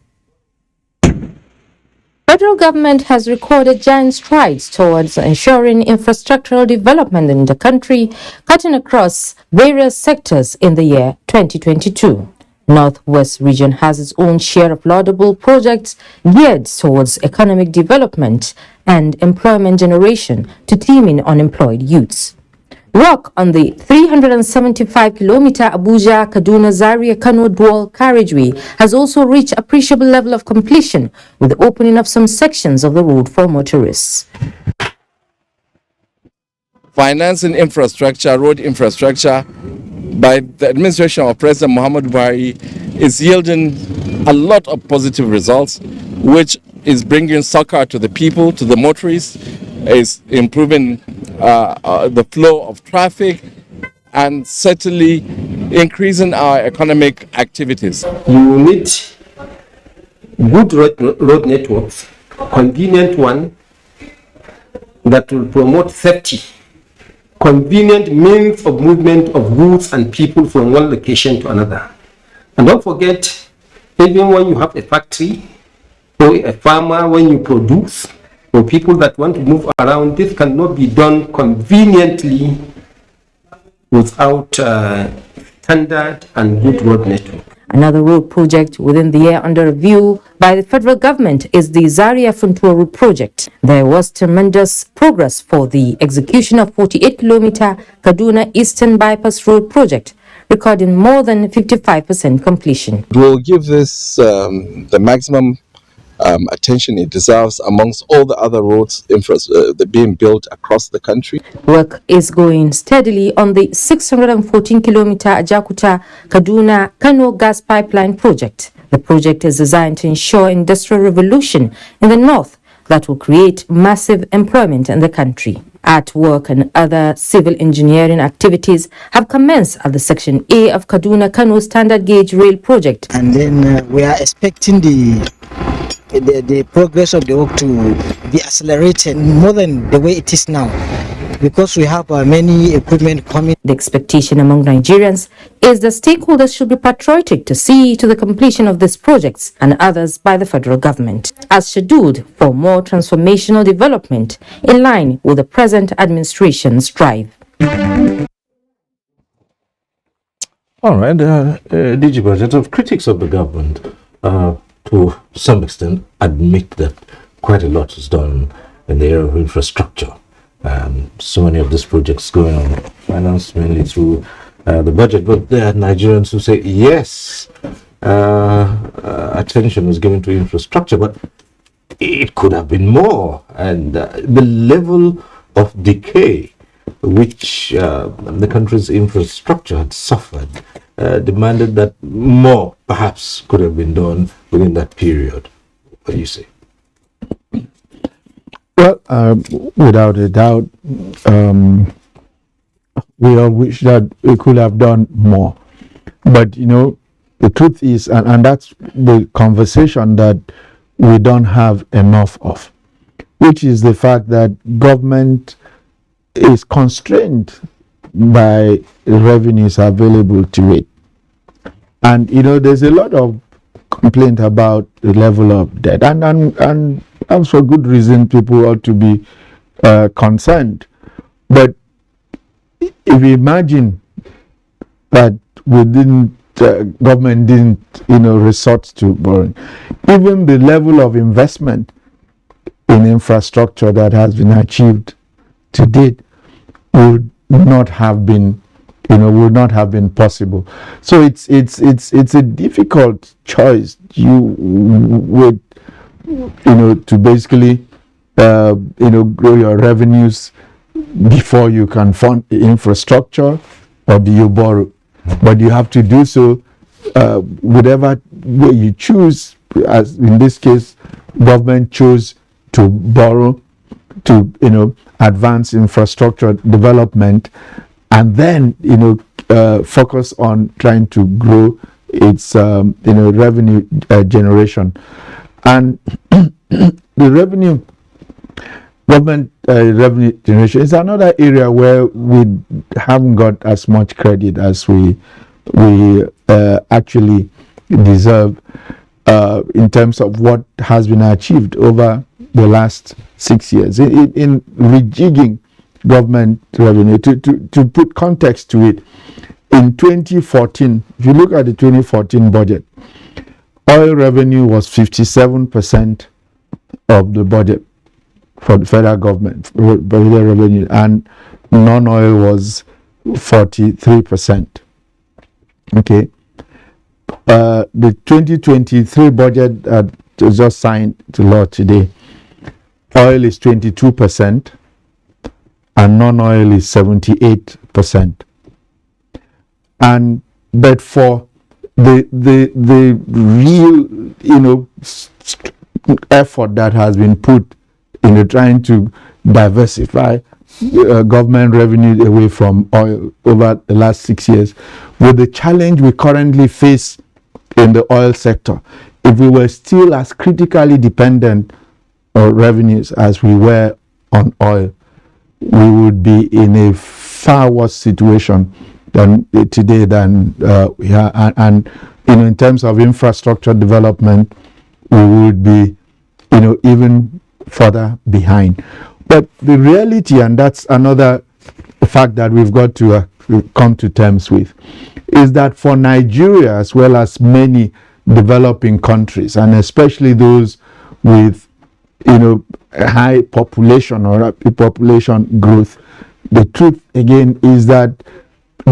federal government has recorded giant strides towards ensuring infrastructural development in the country, cutting across various sectors in the year 2022. Northwest region has its own share of laudable projects geared towards economic development and employment generation to teaming unemployed youths. Work on the 375-kilometer Abuja-Kaduna-Zaria-Kano dual carriageway has also reached appreciable level of completion with the opening of some sections of the road for motorists. Financing infrastructure, road infrastructure, by the administration of President Muhammad Buhari is yielding a lot of positive results, which is bringing succor to the people, to the motorists, is improving the flow of traffic, and certainly increasing our economic activities. You need good road networks, convenient one that will promote safety, convenient means of movement of goods and people from one location to another. And don't forget, even when you have a factory or a farmer, when you produce, for people that want to move around, this cannot be done conveniently without standard and good road network. Another road project within the year under review by the federal government is the Zaria-Funtua road project. There was tremendous progress for the execution of 48-kilometer Kaduna Eastern Bypass Road project, recording more than 55% completion. We'll give this the maximum attention it deserves amongst all the other roads that being built across the country. Work is going steadily on the 614-kilometer Ajakuta-Kaduna-Kano gas pipeline project. The project is designed to ensure industrial revolution in the north that will create massive employment in the country. Artwork and other civil engineering activities have commenced at the Section A of Kaduna-Kano standard gauge rail project. And then we are expecting the progress of the work to be accelerated more than the way it is now, because we have many equipment coming. The expectation among Nigerians is the stakeholders should be patriotic to see to the completion of these projects and others by the federal government, as scheduled for more transformational development in line with the present administration's drive. All right, DG Budget, of critics of the government to some extent admit that quite a lot is done in the area of infrastructure. So many of these projects going on financed mainly through the budget, but there are Nigerians who say yes, attention was given to infrastructure, but it could have been more, and the level of decay which the country's infrastructure had suffered demanded that more perhaps could have been done within that period. What do you say? Well, without a doubt, we all wish that we could have done more. But, you know, the truth is, and that's the conversation that we don't have enough of, which is the fact that government is constrained by the revenues available to it. And, you know, there's a lot of complaint about the level of debt. And for good reason, people ought to be concerned. But if you imagine that government didn't, resort to borrowing, even the level of investment in infrastructure that has been achieved to date would not have been possible. So it's a difficult choice. You would, to basically, grow your revenues before you can fund infrastructure, or do you borrow? But you have to do so whatever way you choose. As in this case, government chose to borrow to advance infrastructure development, and then focus on trying to grow its revenue generation. And the government revenue generation is another area where we haven't got as much credit as we actually deserve in terms of what has been achieved over the last 6 years in rejigging government revenue. To put context to it, in 2014, if you look at the 2014 budget, oil revenue was 57% of the budget for the federal government, federal revenue, and non-oil was 43%. Okay. The 2023 budget that was just signed to law today, oil is 22% and non-oil is 78%. And but for the real effort that has been put into trying to diversify government revenue away from oil over the last 6 years, with the challenge we currently face in the oil sector, if we were still as critically dependent on revenues as we were on oil, we would be in a far worse situation than today than we are. And in terms of infrastructure development, we would be even further behind. But the reality, and that's another fact that we've got to come to terms with, is that for Nigeria, as well as many developing countries, and especially those with a high population or rapid population growth, the truth again is that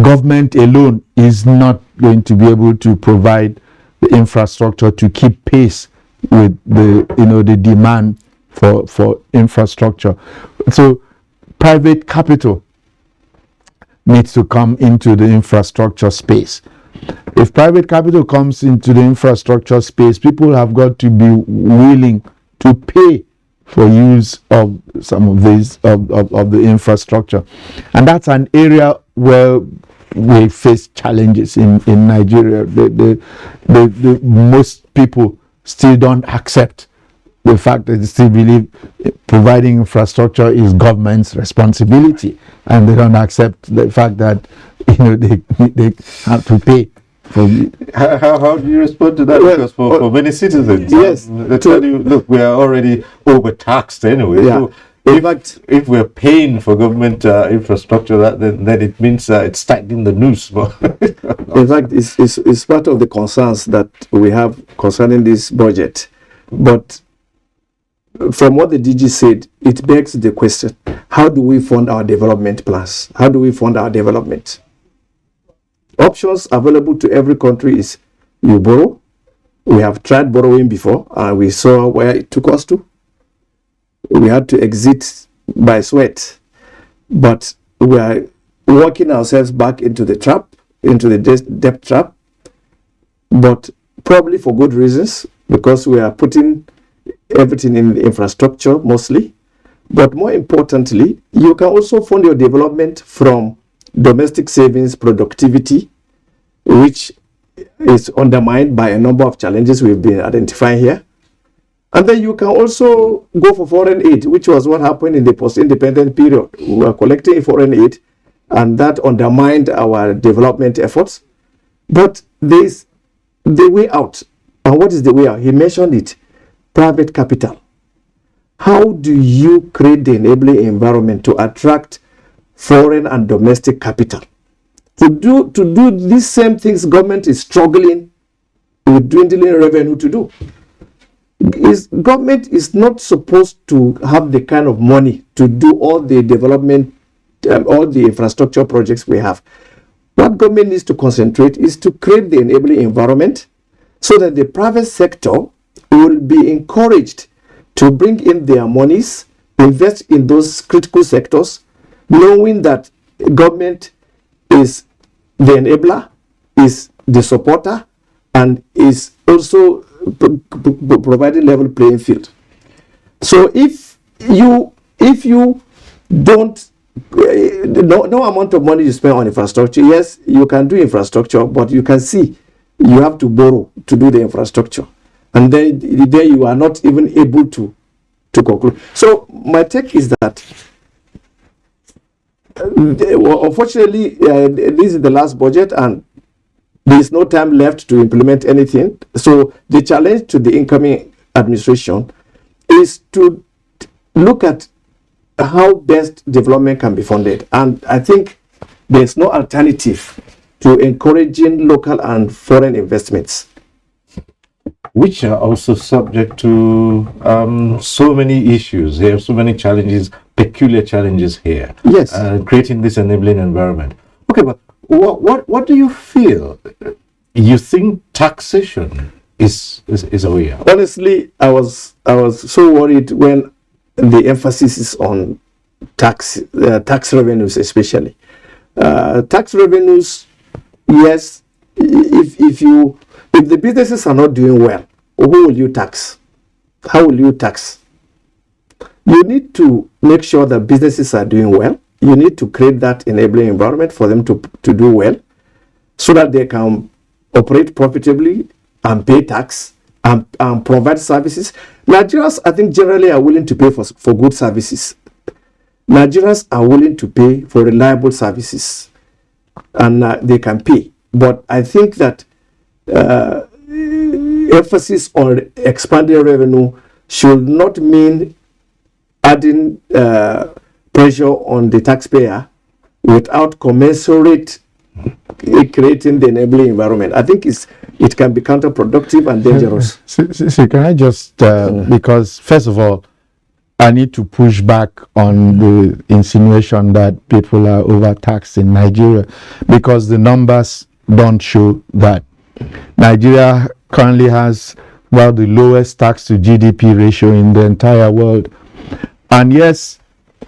government alone is not going to be able to provide the infrastructure to keep pace with the demand for infrastructure. So private capital needs to come into the infrastructure space. If private capital comes into the infrastructure space, people have got to be willing to pay for use of some of these of the infrastructure, and that's an area where we face challenges in Nigeria. The most people still don't accept the fact that they still believe providing infrastructure is government's responsibility, and they don't accept the fact that they have to pay for it. How do you respond to that? Because for many citizens, yes, they tell you, look, we are already overtaxed anyway. Yeah. So if we're paying for government infrastructure, then it means it's tightening the noose. In fact, it's part of the concerns that we have concerning this budget. But from what the DG said, it begs the question: how do we fund our development plans? How do we fund our development? Options available to every country is you borrow. We have tried borrowing before, and we saw where it took us to. We had to exit by sweat, but we are working ourselves back into the trap, into the debt trap, but probably for good reasons, because we are putting everything in the infrastructure mostly. But more importantly, you can also fund your development from domestic savings productivity, which is undermined by a number of challenges we've been identifying here. And then you can also go for foreign aid, which was what happened in the post-independent period. We were collecting foreign aid, and that undermined our development efforts. But there's the way out. And what is the way out? He mentioned it: private capital. How do you create the enabling environment to attract foreign and domestic capital? To do these same things government is struggling with dwindling revenue to do. Government is not supposed to have the kind of money to do all the development, all the infrastructure projects we have. What government needs to concentrate is to create the enabling environment so that the private sector will be encouraged to bring in their monies, invest in those critical sectors, knowing that government is the enabler, is the supporter, and is also providing level playing field. So if you don't, no amount of money you spend on infrastructure, yes, you can do infrastructure, but you can see you have to borrow to do the infrastructure, and then you are not even able to conclude. So my take is that unfortunately this is the last budget and there is no time left to implement anything. So the challenge to the incoming administration is to look at how best development can be funded. And I think there's no alternative to encouraging local and foreign investments, which are also subject to so many issues here, so many challenges, peculiar challenges here. Yes. Creating this enabling environment. Okay, but what do you feel? You think taxation is a way out? Honestly, I was so worried when the emphasis is on tax revenues, especially tax revenues. Yes, if the businesses are not doing well, who will you tax? How will you tax? You need to make sure that businesses are doing well. You need to create that enabling environment for them to do well, so that they can operate profitably and pay tax and provide services. Nigerians, I think, generally are willing to pay for good services. Nigerians are willing to pay for reliable services, and they can pay. But I think that emphasis on expanding revenue should not mean adding pressure on the taxpayer without commensurate creating the enabling environment. I think it can be counterproductive and dangerous. See, can I just, because first of all, I need to push back on the insinuation that people are overtaxed in Nigeria, because the numbers don't show that. Nigeria currently has the lowest tax to GDP ratio in the entire world. And yes,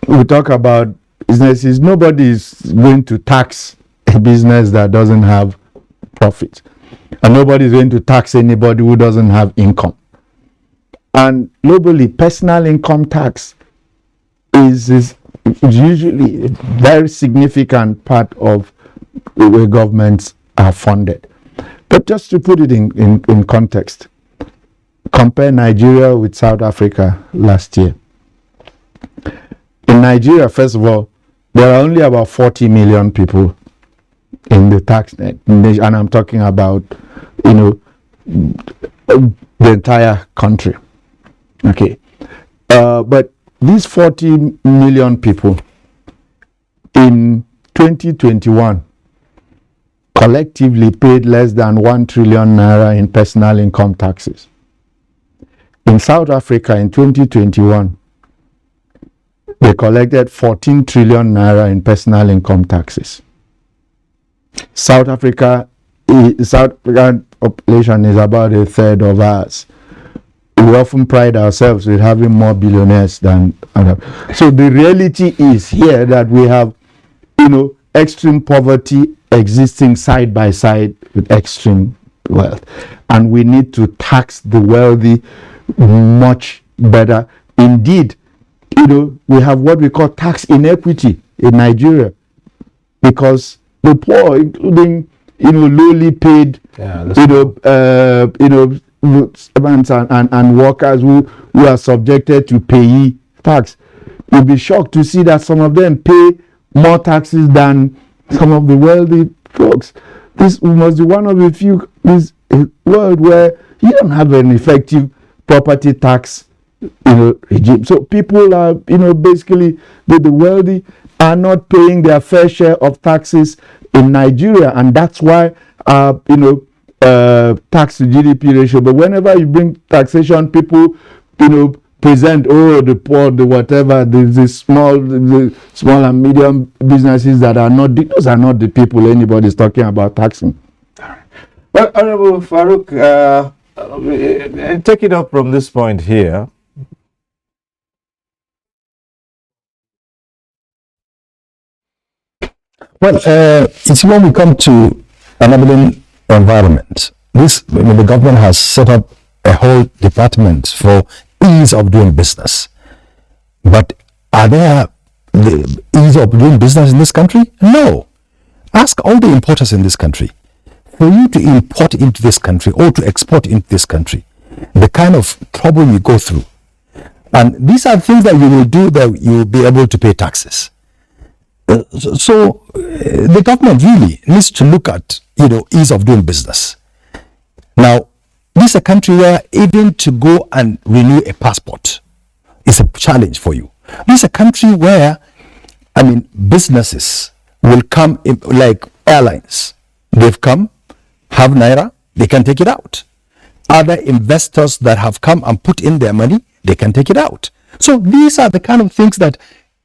we talk about businesses. Nobody is going to tax a business that doesn't have profit. And nobody is going to tax anybody who doesn't have income. And globally, personal income tax is usually a very significant part of the way governments are funded. But just to put it in context, compare Nigeria with South Africa last year. In Nigeria, first of all, there are only about 40 million people in the tax net, and I'm talking about, the entire country. Okay, but these 40 million people in 2021 collectively paid less than 1 trillion naira in personal income taxes. In South Africa in 2021, they collected 14 trillion naira in personal income taxes. South African population is about a third of ours. We often pride ourselves with having more billionaires than others. So the reality is here that we have, extreme poverty existing side by side with extreme wealth. And we need to tax the wealthy much better. Indeed, we have what we call tax inequity in Nigeria, because the poor, including lowly paid, servants and workers who are subjected to payee tax, you'll be shocked to see that some of them pay more taxes than some of the wealthy folks. This must be one of the few this world where you don't have an effective property tax regime. So people are, basically the wealthy are not paying their fair share of taxes in Nigeria, and that's why tax to GDP ratio. But whenever you bring taxation, people present the poor, the whatever, the small and medium businesses that are not those are not the people anybody's talking about taxing. Well, Honorable Farouk, take it up from this point here. Well, you see, when we come to enabling environment, the government has set up a whole department for ease of doing business. But are there the ease of doing business in this country? No. Ask all the importers in this country. For you to import into this country or to export into this country, the kind of trouble you go through. And these are things that you will do that you will be able to pay taxes. So the government really needs to look at, ease of doing business. Now, this is a country where even to go and renew a passport is a challenge for you. This is a country where, I mean, businesses will come in, like airlines. They've come, have naira, they can take it out. Other investors that have come and put in their money, they can take it out. So these are the kind of things that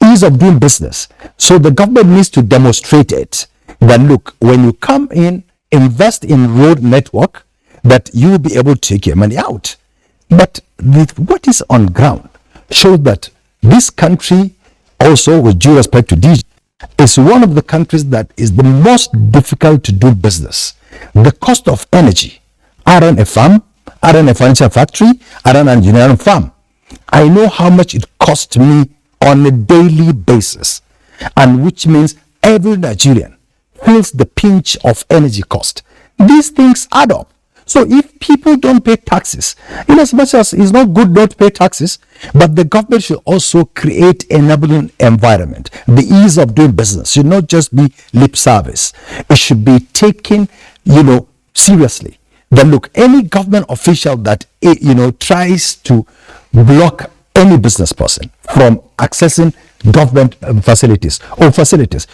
ease of doing business. So the government needs to demonstrate it. That look, when you come in, invest in road network, that you will be able to take your money out. But what is on ground shows that this country, also with due respect to DG, is one of the countries that is the most difficult to do business. The cost of energy. I run a farm, I run a furniture factory, I run an engineering firm. I know how much it costs me on a daily basis, and which means every Nigerian feels the pinch of energy cost. These things add up. So if people don't pay taxes, in as much as it's not good not to pay taxes, but the government should also create enabling environment. The ease of doing business should not just be lip service. It should be taken, seriously. That look, any government official that tries to block any business person from accessing government facilities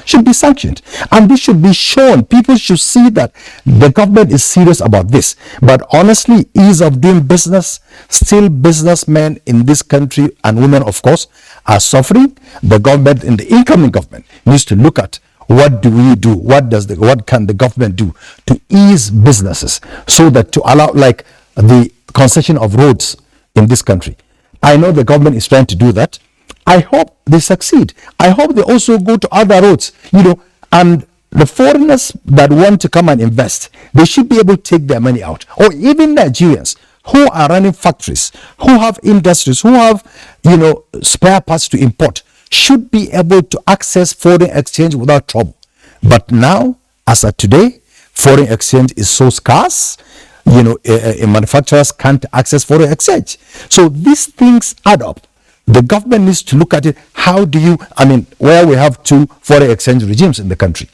should be sanctioned, and this should be shown. People should see that the government is serious about this. But honestly, ease of doing business, still businessmen in this country and women, of course, are suffering. The government, in the incoming government, needs to look at what do we do, what can the government do to ease businesses, so that to allow, like the concession of roads in this country. I know the government is trying to do that. I hope they succeed. I hope they also go to other roads, and the foreigners that want to come and invest, they should be able to take their money out. Or even Nigerians who are running factories, who have industries, who have, spare parts to import, should be able to access foreign exchange without trouble. But now, as of today, foreign exchange is so scarce, manufacturers can't access foreign exchange. So these things add up. The government needs to look at it. Where we have two foreign exchange regimes in the country,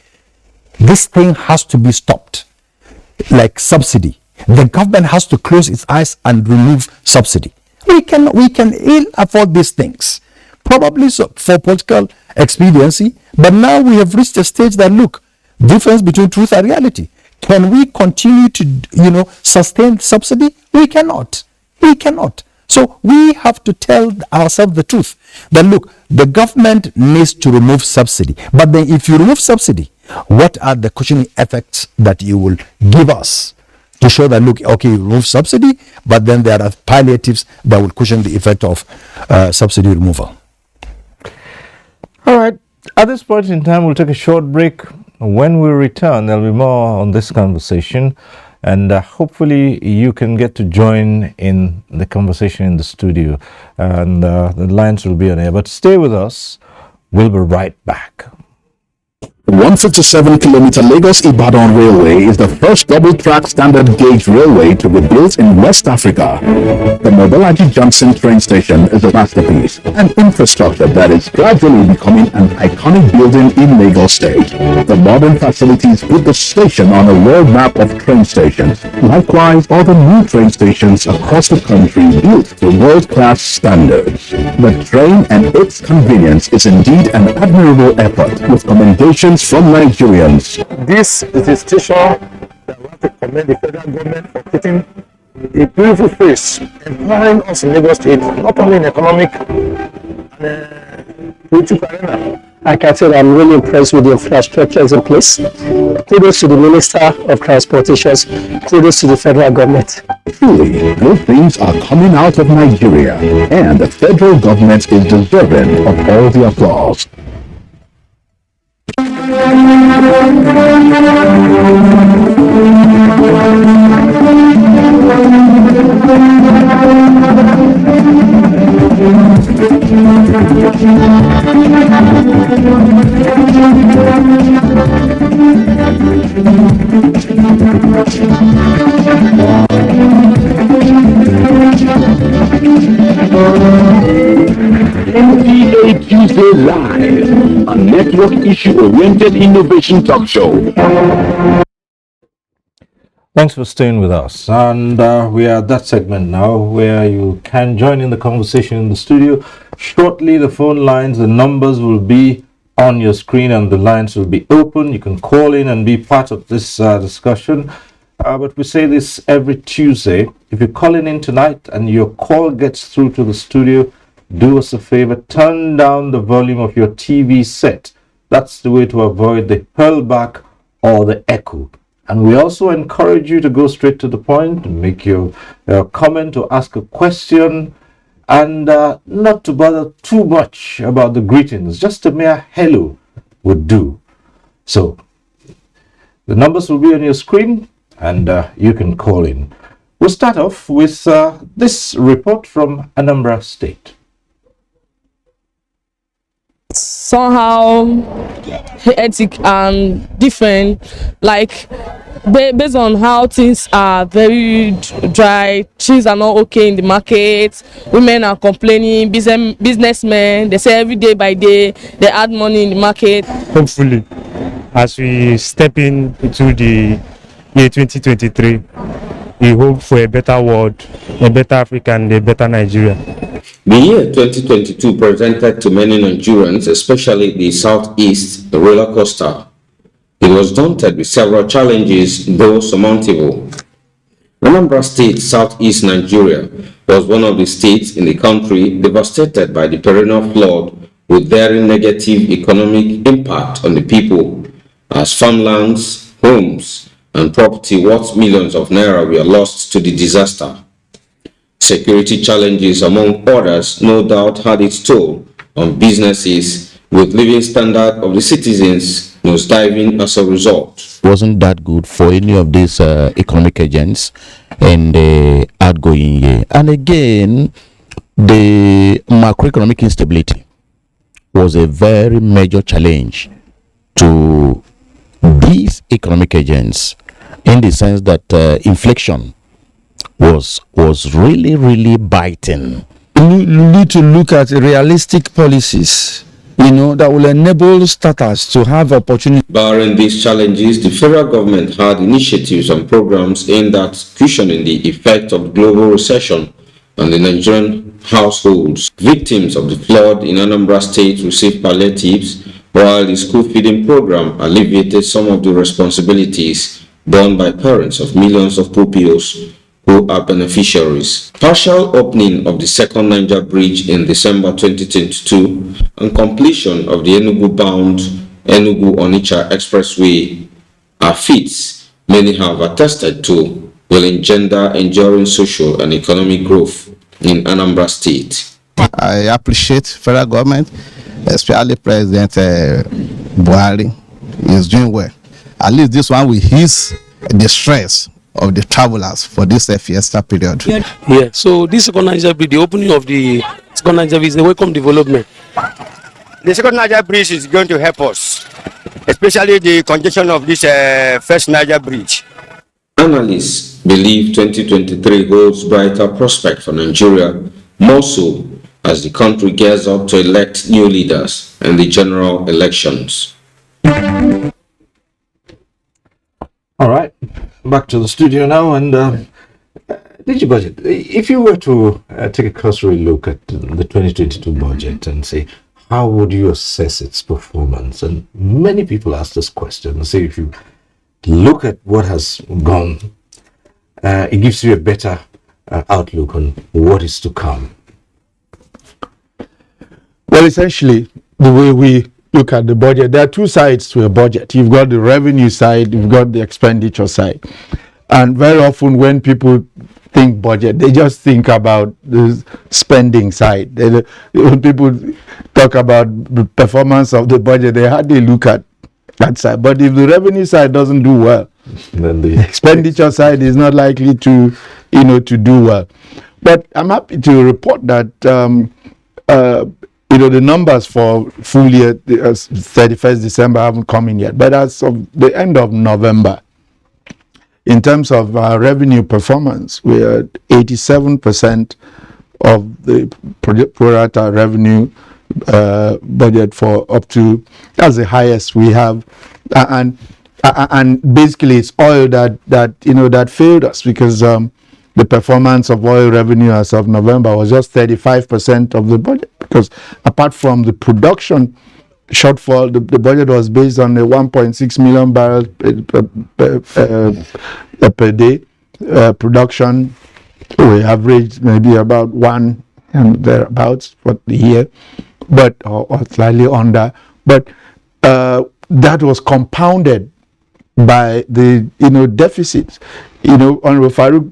this thing has to be stopped. Like subsidy, the government has to close its eyes and remove subsidy. We can ill afford these things, probably so for political expediency. But now we have reached a stage that, look, difference between truth and reality. Can we continue to sustain subsidy? We cannot. So we have to tell ourselves the truth, that look, the government needs to remove subsidy. But then if you remove subsidy, what are the cushioning effects that you will give us to show that, look, okay, you remove subsidy, but then there are palliatives that will cushion the effect of subsidy removal. All right. At this point in time, we'll take a short break. When we return, there'll be more on this conversation. And hopefully you can get to join in the conversation in the studio. And the lines will be on air. But stay with us. We'll be right back. 157-kilometer Lagos-Ibadan Railway is the first double-track standard gauge railway to be built in West Africa. The Mobolaji Johnson train station is a masterpiece, an infrastructure that is gradually becoming an iconic building in Lagos State. The modern facilities put the station on a world map of train stations. Likewise, other new train stations across the country built to world-class standards. The train and its convenience is indeed an admirable effort, with commendations from Nigerians. This is a station that we have to commend the federal government for putting a beautiful face, empowering us in Lagos State, not only in economic and political arena. I can say that I'm really impressed with the infrastructure in place. Kudos to the Minister of Transportation. Kudos to the federal government. Truly, good things are coming out of Nigeria, and the federal government is deserving of all the applause. NTA Tuesday Live, a network issue-oriented innovation talk show. Thanks for staying with us. And we are at that segment now where you can join in the conversation in the studio. Shortly, the phone lines, the numbers will be on your screen and the lines will be open. You can call in and be part of this discussion. But we say this every Tuesday. If you're calling in tonight and your call gets through to the studio, do us a favor, turn down the volume of your TV set. That's the way to avoid the hurlback or the echo. And we also encourage you to go straight to the point and make your comment or ask a question, and not to bother too much about the greetings. Just a mere hello would do. So the numbers will be on your screen and you can call in. We'll start off with this report from Anambra State. Somehow hectic and different, like based on how things are very dry, things are not okay in the market, women are complaining, businessmen, they say every day by day they add money in the market. Hopefully, as we step into the year 2023, we hope for a better world, a better Africa and a better Nigeria. The year 2022 presented to many Nigerians, especially the Southeast, a roller coaster. It was daunted with several challenges, though surmountable. Anambra State, Southeast Nigeria, was one of the states in the country devastated by the perennial flood, with very negative economic impact on the people, as farmlands, homes, and property worth millions of naira were lost to the disaster. Security challenges, among others, no doubt had its toll on businesses, with living standard of the citizens nosediving as a result. Wasn't that good for any of these economic agents in the outgoing year. And again, the macroeconomic instability was a very major challenge to these economic agents, in the sense that inflation was really biting. You need to look at realistic policies, that will enable starters to have opportunity. Barring these challenges, the federal government had initiatives and programs aimed at cushioning the effect of global recession on the Nigerian households. Victims of the flood in Anambra State received palliatives, while the school feeding program alleviated some of the responsibilities borne by parents of millions of pupils who are beneficiaries. Partial opening of the second Niger Bridge in December 2022 and completion of the Enugu-bound Enugu-Onitsha Expressway are feats many have attested to will engender enduring social and economic growth in Anambra State. I appreciate federal government, especially President Buhari is doing well. At least this one will ease the stress of the travelers for this fiesta period. Yeah, so this second Niger Bridge, the opening of the second Niger Bridge is a welcome development. The second Niger Bridge is going to help us, especially the congestion of this first Niger Bridge. Analysts believe 2023 holds brighter prospect for Nigeria, more so as the country gears up to elect new leaders in the general elections. All right, back to the studio now. And DigiBudget, if you were to take a cursory look at the 2022 budget and say, how would you assess its performance? And many people ask this question. Say, if you look at what has gone, it gives you a better outlook on what is to come. Well, essentially, the way we look at the budget, there are two sides to a budget. You've got the revenue side, you've got the expenditure side. And very often when people think budget, they just think about the spending side. When people talk about the performance of the budget, they hardly look at that side. But if the revenue side doesn't do well, then the expenditure side is not likely to do well. But I'm happy to report that the numbers for full year 31st December haven't come in yet, but as of the end of November, in terms of revenue performance, we are 87% of the pro rata revenue budget for up to, that's the highest we have, and basically it's oil that failed us, because the performance of oil revenue as of November was just 35% of the budget, because apart from the production shortfall, the budget was based on a 1.6 million barrels per day production. We averaged maybe about 1 and thereabouts for the year, but or slightly under. But that was compounded by the deficits. Honorable Farouk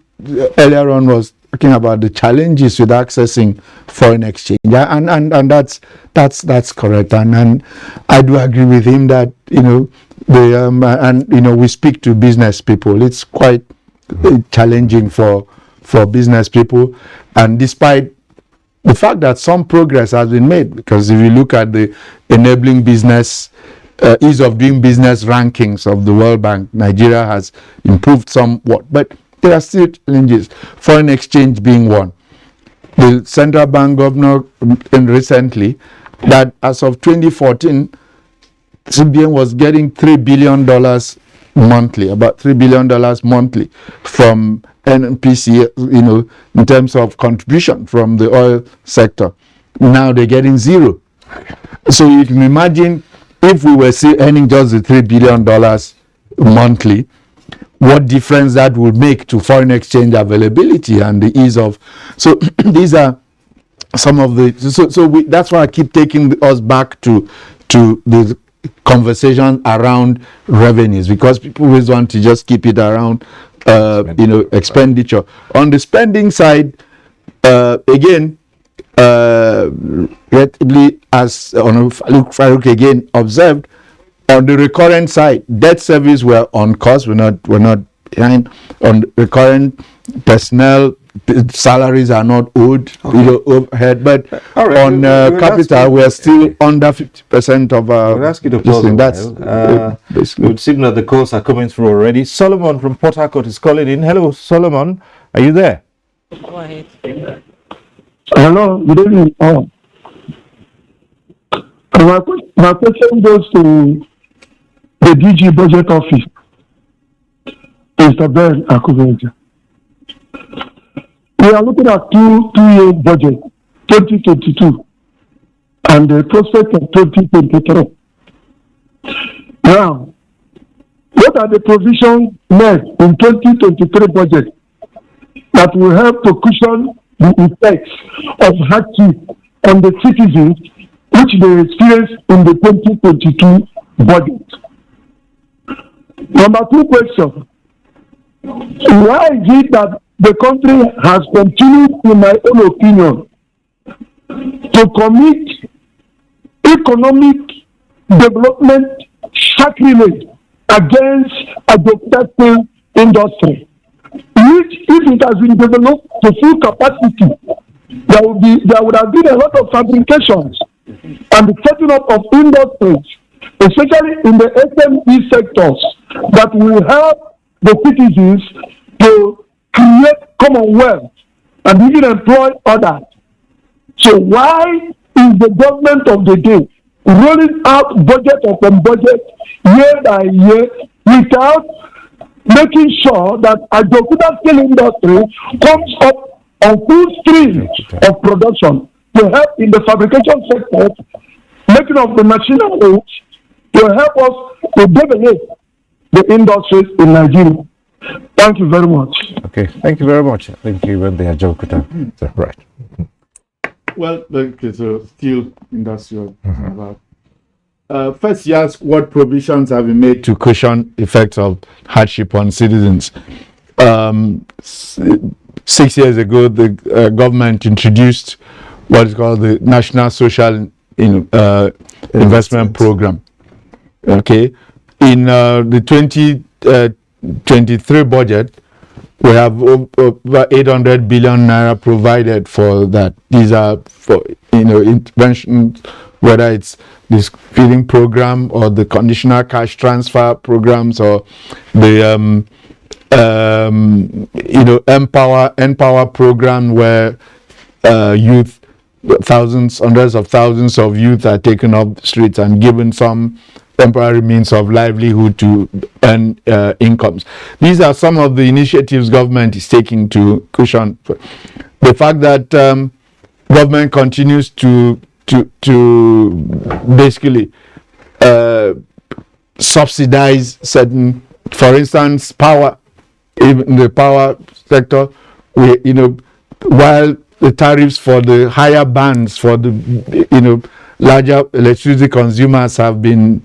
earlier on was talking about the challenges with accessing foreign exchange, and that's correct, and I do agree with him that we speak to business people. It's quite challenging for business people, and despite the fact that some progress has been made, because if you look at the enabling business, ease of doing business rankings of the World Bank, Nigeria has improved somewhat, but there are still challenges, foreign exchange being one. The central bank governor recently that as of 2014, CBN was getting $3 billion monthly, about $3 billion monthly from NPC, in terms of contribution from the oil sector. Now they're getting zero. So you can imagine if we were still earning just the $3 billion monthly, what difference that would make to foreign exchange availability and the ease of. So these are some of the. That's why I keep taking us back to the conversation around revenues, because people always want to just keep it around expenditure. On the spending side, again, relatively, as Farouk again observed, on the recurrent side, debt service were on course. We're not behind. On recurrent personnel, salaries are not owed, overhead. But on capital, we are still under 50% of our. We'll ask you to pause. It would seem that the calls are coming through already. Solomon from Port Harcourt is calling in. Hello, Solomon. Are you there? Go ahead. Hello, good evening. My question goes to the DG Budget Office, Mr. Ben Akubenja. We are looking at two-year budget, 2022, and the prospect of 2023. Now, what are the provisions made in 2023 budget that will help to cushion the effects of hardship on the citizens which they experienced in the 2022 budget? Number two question. Why is it that the country has continued, in my own opinion, to commit economic development sacrilege against a adopted industry, which, if it has been developed to full capacity, there would have been a lot of fabrications and the setting up of industries, especially in the SME sectors, that will help the citizens to create commonwealth and even employ others. So why is the government of the day rolling out budget upon budget year by year without making sure that a Dokuda steel industry comes up on full stream of production to help in the fabrication sector, making of the machinery to help us to develop the industries in Nigeria? Thank you very much. Okay, thank you very much. I think you went there, Jokuta. Right. Well, so steel industry. First, you ask what provisions have been made to cushion effects of hardship on citizens. 6 years ago, the government introduced what is called the National Social Investment Program. Okay, in the 2023 budget, we have over 800 billion naira provided for that. These are for interventions, whether it's this feeding program or the conditional cash transfer programs or the Empower program, where youth, hundreds of thousands of youth are taken off the streets and given some temporary means of livelihood to earn incomes. These are some of the initiatives government is taking to cushion the fact that government continues to basically subsidize certain, for instance, power. In the power sector, while the tariffs for the higher bands for the larger electricity consumers have been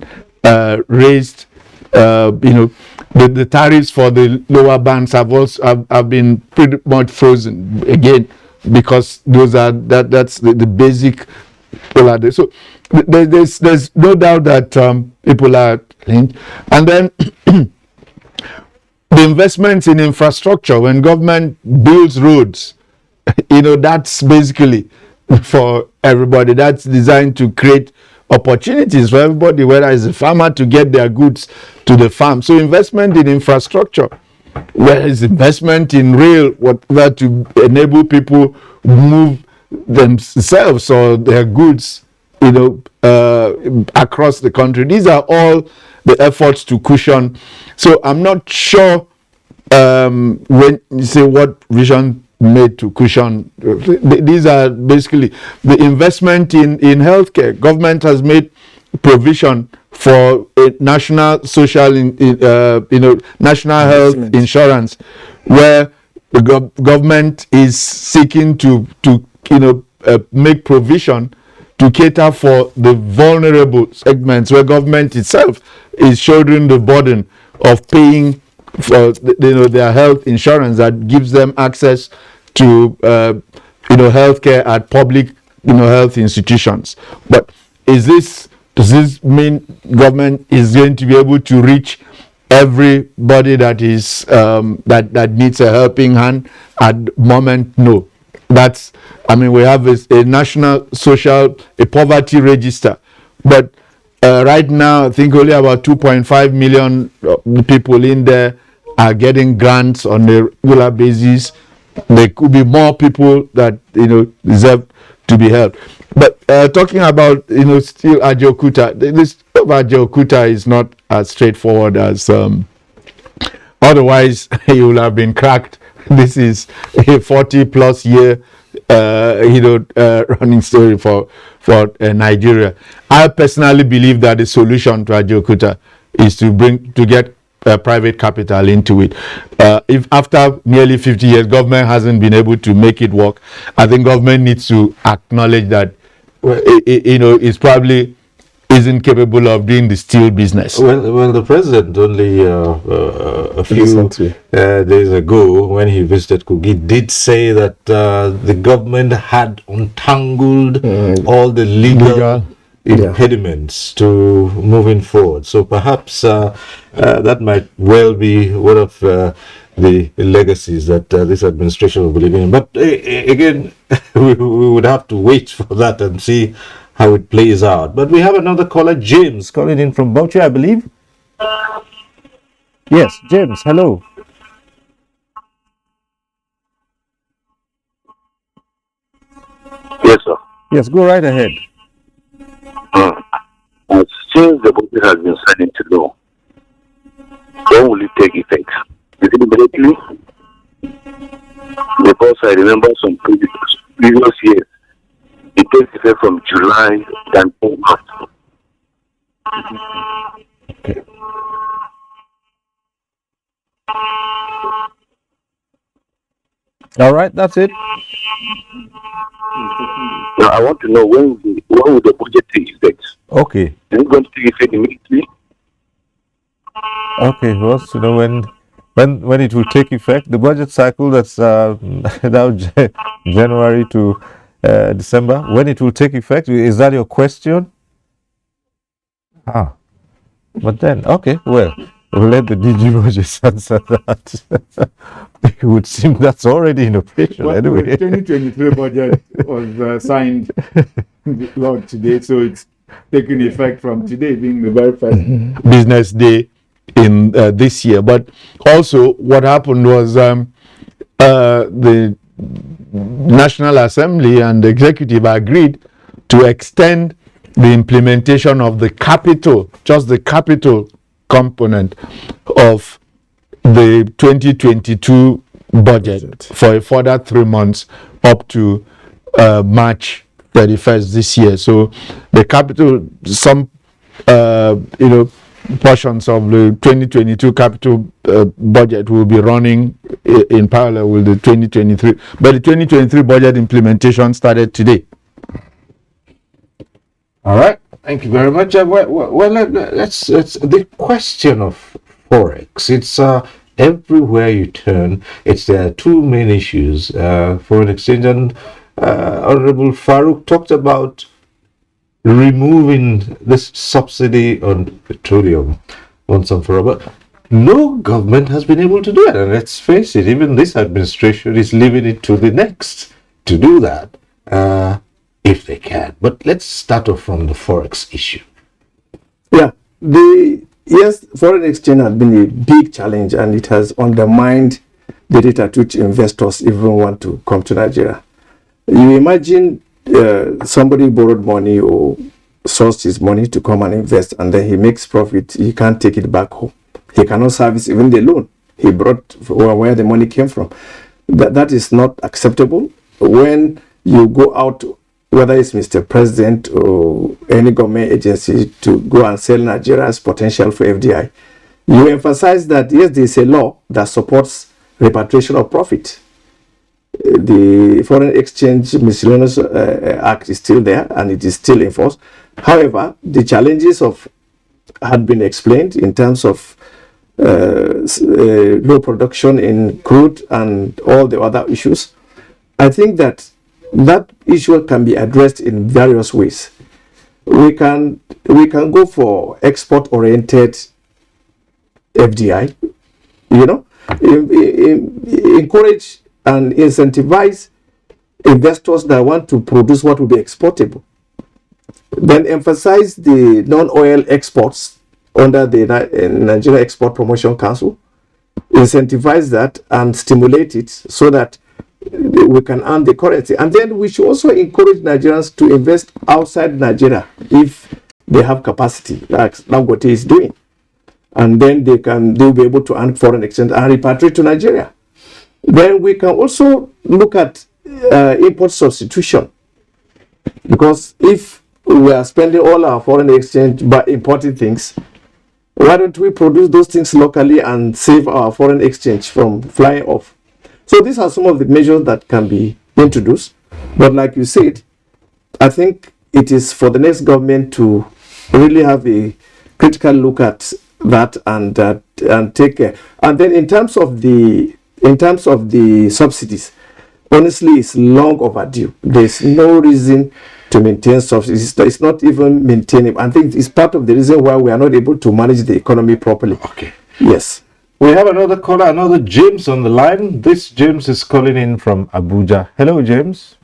raised, the tariffs for the lower bands have also have been pretty much frozen again, because those are that's the basic. So there's no doubt that people are linked, and then the investments in infrastructure, when government builds roads, that's basically for everybody. That's designed to create opportunities for everybody, whether it's a farmer to get their goods to the farm. So investment in infrastructure, where is investment in rail, whatever, to enable people move themselves or their goods, across the country. These are all the efforts to cushion. So I'm not sure when you say what vision made to cushion. These are basically the investment in healthcare. Government has made provision for a national social, national health insurance, where the government is seeking to make provision to cater for the vulnerable segments, where government itself is shouldering the burden of paying for their health insurance that gives them access to healthcare at public health institutions. But does this mean government is going to be able to reach everybody that is that needs a helping hand at the moment? No. We have a national a poverty register, but right now I think only about 2.5 million people in there are getting grants on a regular basis. There could be more people that deserve to be helped. But talking about still Ajaokuta, this of Ajaokuta is not as straightforward as otherwise you will have been cracked. This is a 40+ year running story for Nigeria. I personally believe that the solution to Ajaokuta is to get private capital into it. If after nearly 50 years government hasn't been able to make it work, I think government needs to acknowledge that it's probably isn't capable of doing the steel business. Well, the president only a few days ago, when he visited Kogi, did say that the government had untangled all the legal impediments to moving forward. So perhaps that might well be one of the legacies that this administration will be living in. But again, we would have to wait for that and see how it plays out. But we have another caller, James, calling in from Bauchi, I believe. Yes, James, hello. Yes, sir. Yes, go right ahead. Since the budget has been signed into law, when will it take effect? Is it immediately? Because I remember some previous years, it takes effect from July than March. Okay. All right, that's it. Now, I want to know when will the budget take effect? Okay. Is it going to take effect immediately? Okay, who wants to know when it will take effect? The budget cycle that's now January to December. When it will take effect? Is that your question? But then, okay, well, we'll let the DG budget answer that. It would seem that's already in operation anyway. The 2023 budget was signed today, so it's taking effect from today, being the very first business day in this year. But also, what happened was the National Assembly and the executive agreed to extend the implementation of the capital, just the capital component of the 2022 budget for a further 3 months up to March 31st this year. So the capital, some portions of the 2022 capital budget will be running in parallel with the 2023. But the 2023 budget implementation started today. All right, thank you very much. Let's the question of forex. It's everywhere you turn. There are two main issues: foreign exchange, and Honorable Farouk talked about removing this subsidy on petroleum once and for all. But no government has been able to do it, and let's face it, even this administration is leaving it to the next to do that. If they can. But let's start off from the forex issue. Yeah, foreign exchange has been a big challenge, and it has undermined the rate at which investors even want to come to Nigeria. You imagine somebody borrowed money or sourced his money to come and invest, and then he makes profit. He can't take it back home. He cannot service even the loan he brought, where the money came from. That is not acceptable. When you go out, whether it's Mr. President or any government agency, to go and sell Nigeria's potential for FDI, you emphasize that, yes, there is a law that supports repatriation of profit. The Foreign Exchange Miscellaneous Act is still there, and it is still in force. However, the challenges had been explained in terms of low production in crude and all the other issues. I think that issue can be addressed in various ways. We can go for export-oriented FDI, encourage and incentivize investors that want to produce what will be exportable. Then emphasize the non-oil exports under the Nigeria Export Promotion Council, incentivize that and stimulate it so that we can earn the currency. And then we should also encourage Nigerians to invest outside Nigeria if they have capacity, like Dangote is doing. And then they'll be able to earn foreign exchange and repatriate to Nigeria. Then we can also look at import substitution, because if we are spending all our foreign exchange by importing things, why don't we produce those things locally and save our foreign exchange from flying off? So these are some of the measures that can be introduced. But like you said, I think it is for the next government to really have a critical look at that and take care. And then in terms of the subsidies, honestly, it's long overdue. There's no reason to maintain subsidies. It's not even maintaining. I think it's part of the reason why we are not able to manage the economy properly. Okay. Yes. We have another caller, another James on the line. This James is calling in from Abuja. Hello, James.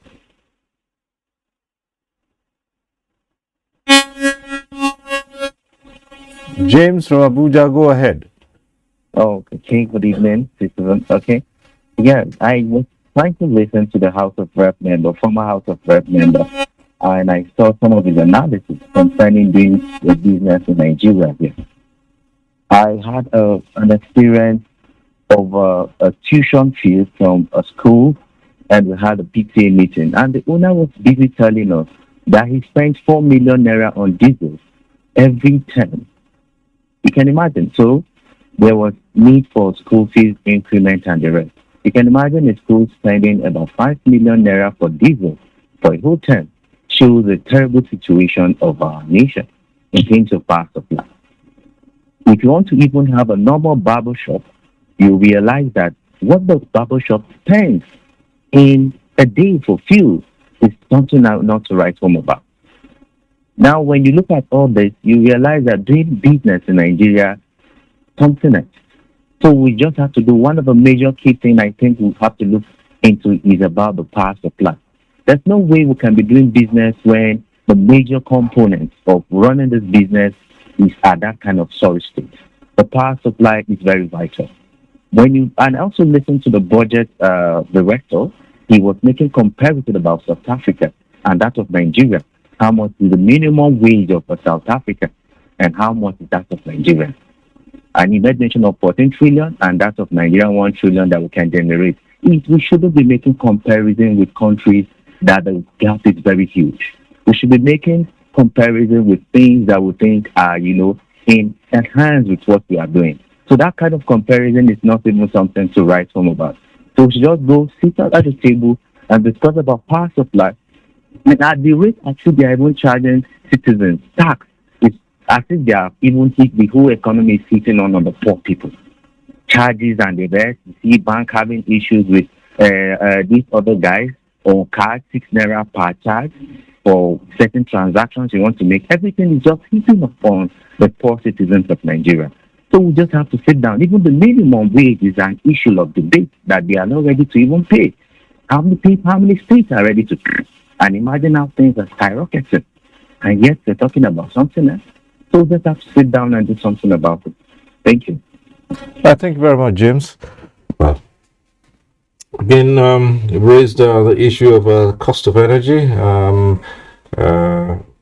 James from Abuja, go ahead. Oh, okay. Good evening, citizens. Okay. Yeah, I was trying to listen to the House of Rep member, former House of Rep member, and I saw some of his analysis concerning doing the business in Nigeria here. I had an experience of a tuition fee from a school, and we had a PTA meeting, and the owner was busy telling us that he spent 4 million naira on diesel every term. You can imagine. So there was need for school fees increment and the rest. You can imagine a school spending about 5 million naira for diesel for a whole term. Shows the terrible situation of our nation in terms of power supply. If you want to even have a normal barber shop, you realize that what the barber shop spends in a day for fuel is something not to write home about. Now, when you look at all this, you realize that doing business in Nigeria, something else. So we just have to do one of the major key things I think we have to look into is about the power supply. There's no way we can be doing business when the major components of running this business is at that kind of sorry state. The power supply is very vital. And also listen to the budget director, he was making comparison about South Africa and that of Nigeria. How much is the minimum wage of South Africa? And how much is that of Nigeria? And you made mention of 14 trillion and that of Nigeria 1 trillion that we can generate. We shouldn't be making comparison with countries that the gap is very huge. We should be making comparison with things that we think are, in enhance with what we are doing. So that kind of comparison is not even something to write home about. So we should just go sit at the table and discuss about power supply. And at the rate at which they are even charging citizens tax, it's as if they are even hit, the whole economy is sitting on the poor people. Charges and the rest. You see bank having issues with these other guys on card, 6 naira per charge for certain transactions you want to make. Everything is just hitting upon the poor citizens of Nigeria. So we just have to sit down. Even the minimum wage is an issue of debate that they are not ready to even pay. How many states are ready to pay? And imagine how things are skyrocketing. And yet they're talking about something else. So we just have to sit down and do something about it. Thank you. Thank you very much, James. Well, again, you raised the issue of cost of energy,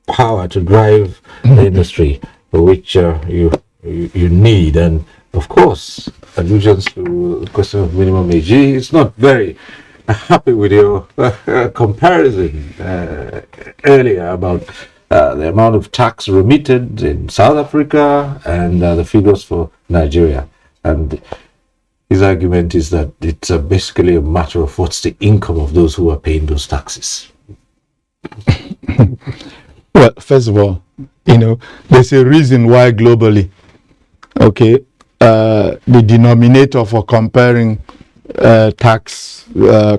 power to drive the industry, which you need, and of course, allusions to the question of minimum wage. It's not very happy with your comparison earlier about the amount of tax remitted in South Africa and the figures for Nigeria. And his argument is that it's basically a matter of what's the income of those who are paying those taxes. Well, first of all, there's a reason why globally, the denominator for comparing tax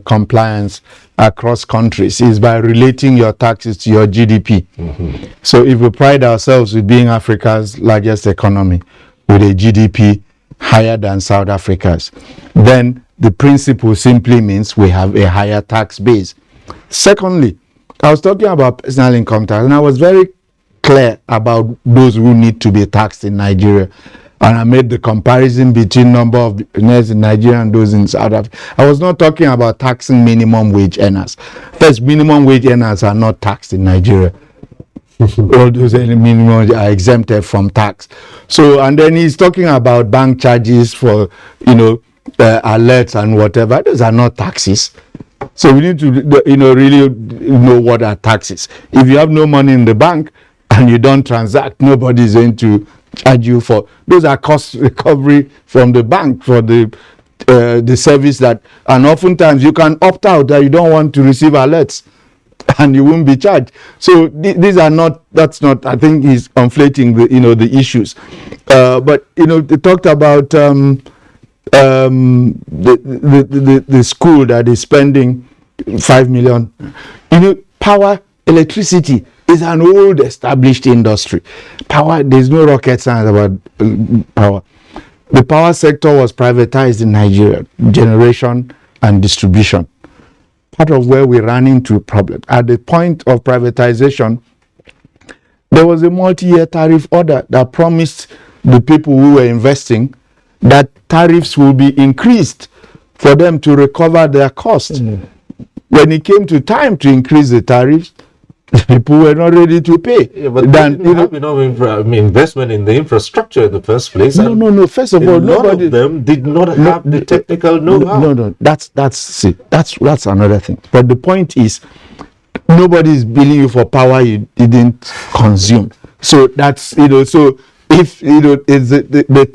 compliance across countries is by relating your taxes to your GDP. Mm-hmm. So if we pride ourselves with being Africa's largest economy with a GDP higher than South Africa's, then the principle simply means we have a higher tax base. Secondly, I was talking about personal income tax, and I was very clear about those who need to be taxed in Nigeria. And I made the comparison between number of earners in Nigeria and those in South Africa. I was not talking about taxing minimum wage earners. First, minimum wage earners are not taxed in Nigeria. All those minimum are exempted from tax. So, and then he's talking about bank charges for, alerts and whatever. Those are not taxes. So we need to, really know what are taxes. If you have no money in the bank and you don't transact, nobody is going to charge you for. Those are cost recovery from the bank for the service that, and oftentimes you can opt out that you don't want to receive alerts, and you won't be charged. So these are not. That's not. I think he's conflating the issues. But they talked about the school that is spending 5 million. Power, electricity is an old established industry. Power, there's no rocket science about power. The power sector was privatized in Nigeria, generation and distribution. Part of where we ran into problems. At the point of privatization, there was a multi-year tariff order that promised the people who were investing that tariffs will be increased for them to recover their costs. Mm-hmm. When it came to time to increase the tariffs, people were not ready to pay. Yeah, but they didn't have enough investment in the infrastructure in the first place. No. First of all, nobody of them did not have the technical know-how. No. That's another thing. But the point is, nobody is billing you for power you didn't consume. So that's So if it's the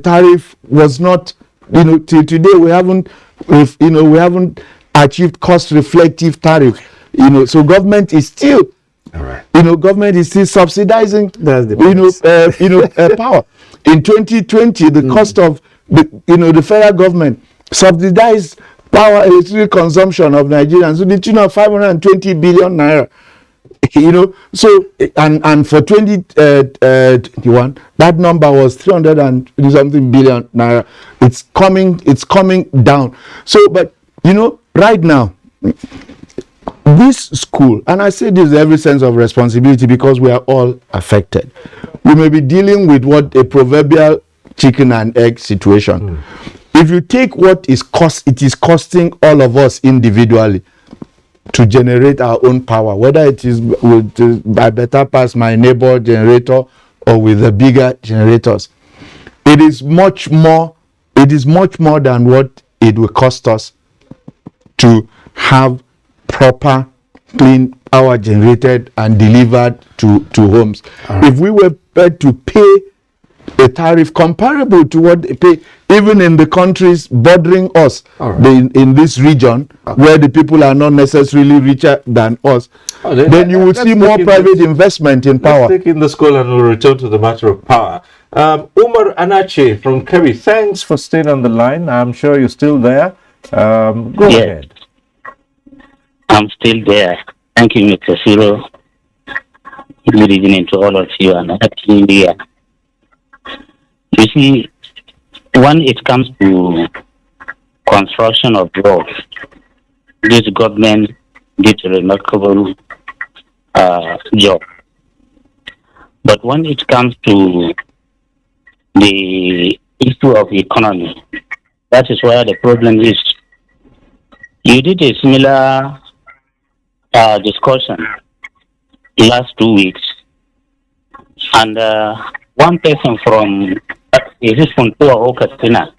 tariff was not till today we haven't achieved cost reflective tariff. So government is still, government is still subsidizing, power. In 2020, the cost of the federal government subsidized power electricity consumption of Nigerians to the tune of 520 billion naira. So and for 2021, that number was 300 and something billion naira. It's coming down. So, but right now, this school, and I say this with every sense of responsibility because we are all affected. We may be dealing with what a proverbial chicken and egg situation. If you take what it is costing all of us individually, to generate our own power, whether it is by better pass my neighbor generator or with the bigger generators. It is much more than what it will cost us to have proper clean power generated and delivered to homes. If we were prepared to pay a tariff comparable to what they pay even in the countries bordering us, in this region, where the people are not necessarily richer than us, then you will see more private investment in power. Let's take in this call and we'll return to the matter of power. Umar Anache from Kebbi, thanks for staying on the line. I'm sure you're still there. Go ahead. I'm still there. Thank you, Mr. Cyril. Good evening to all of you and happy New Year. You see, when it comes to construction of roads, this government did a remarkable job. But when it comes to the issue of economy, that is where the problem is. You did a similar discussion last 2 weeks, and one person from Katsina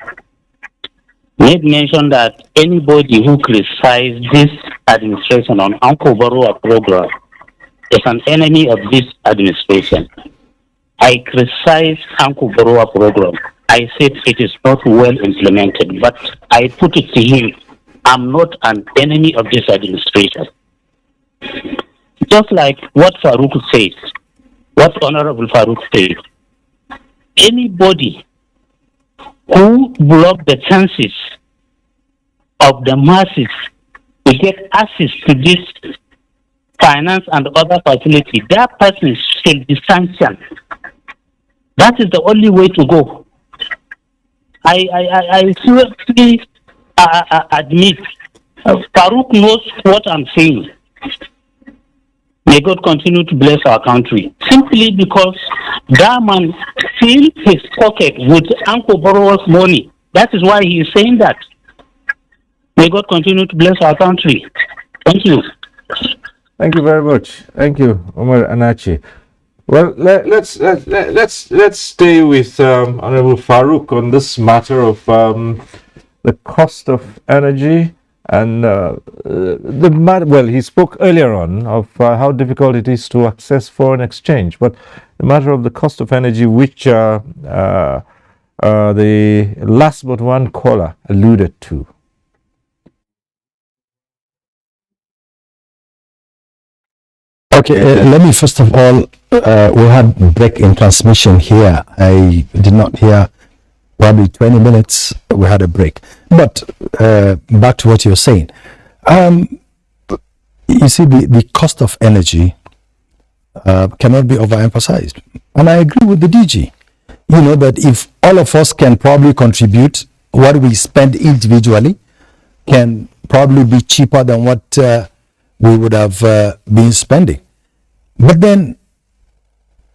made mention that anybody who criticizes this administration on Uncle Barua program is an enemy of this administration. I criticize Uncle Barua program. I said it is not well implemented, but I put it to him, I'm not an enemy of this administration. Just like what Farouk says, what Honorable Farouk says, anybody who block the chances of the masses to get access to this finance and other facilities, that person should be sanctioned. That is the only way to go. I seriously admit, Farouk knows what I'm saying. May God continue to bless our country. Simply because that man filled his pocket with Uncle Borrower's money. That is why he is saying that. May God continue to bless our country. Thank you. Thank you very much. Thank you, Omar Anachi. Well, let's stay with Honorable Farouk on this matter of the cost of energy. And he spoke earlier on of how difficult it is to access foreign exchange, but the matter of the cost of energy, which the last but one caller alluded to. Okay, let me first of all, we had break in transmission here. I did not hear. Probably 20 minutes, we had a break. But back to what you're saying. You see, the cost of energy cannot be overemphasized. And I agree with the DG. You know, that if all of us can probably contribute, what we spend individually can probably be cheaper than what we would have been spending. But then,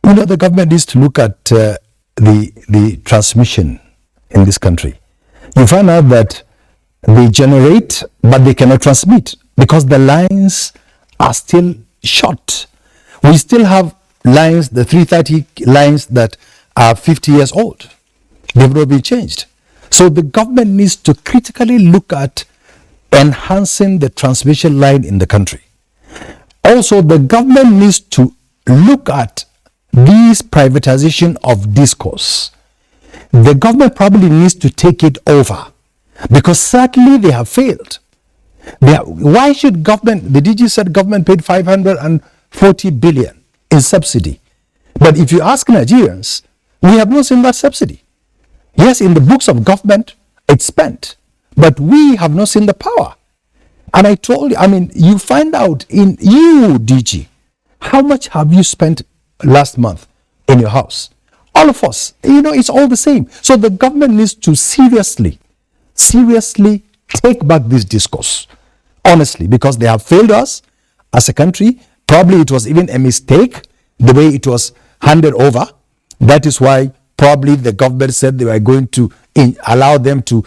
you know, the government needs to look at the transmission in this country. You find out that they generate, but they cannot transmit because the lines are still short. We still have lines, the 330 lines that are 50 years old. They've not been changed. So the government needs to critically look at enhancing the transmission line in the country. Also, the government needs to look at this privatization of discourse. The government probably needs to take it over because certainly they have failed. Why should government, the DG said government paid 540 billion in subsidy. But if you ask Nigerians, we have not seen that subsidy. Yes, in the books of government, it's spent, but we have not seen the power. And I told you, I mean, you find out in you, DG, how much have you spent last month in your house? All of us, you know, it's all the same. So the government needs to seriously take back this discourse, honestly, because they have failed us as a country. Probably it was even a mistake, the way it was handed over. That is why probably the government said they were going to allow them to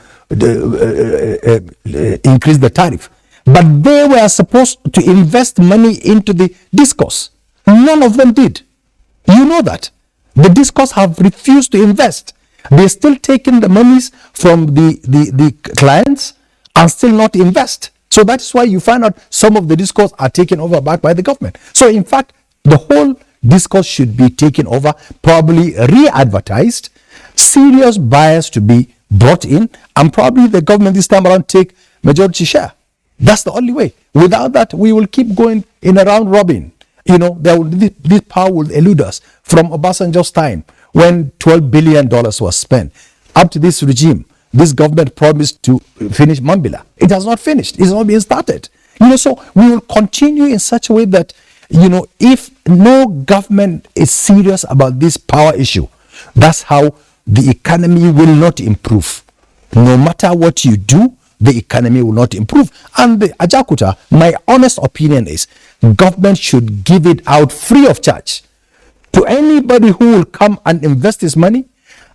increase the tariff. But they were supposed to invest money into the discourse. None of them did. You know that. The discourse have refused to invest. They're still taking the monies from the clients and still not invest. So that is why you find out some of the discourse are taken over back by the government. So in fact, the whole discourse should be taken over, probably re-advertised, serious buyers to be brought in, and probably the government this time around take majority share. That's the only way. Without that, we will keep going in a round robin. You know, this power will elude us. From Obasanjo's time, when $12 billion was spent, up to this regime, this government promised to finish Mambila. It has not finished. It's not being started. You know, so we will continue in such a way that, you know, if no government is serious about this power issue, that's how the economy will not improve. No matter what you do, the economy will not improve. And the Ajakuta, my honest opinion is, government should give it out free of charge to anybody who will come and invest his money,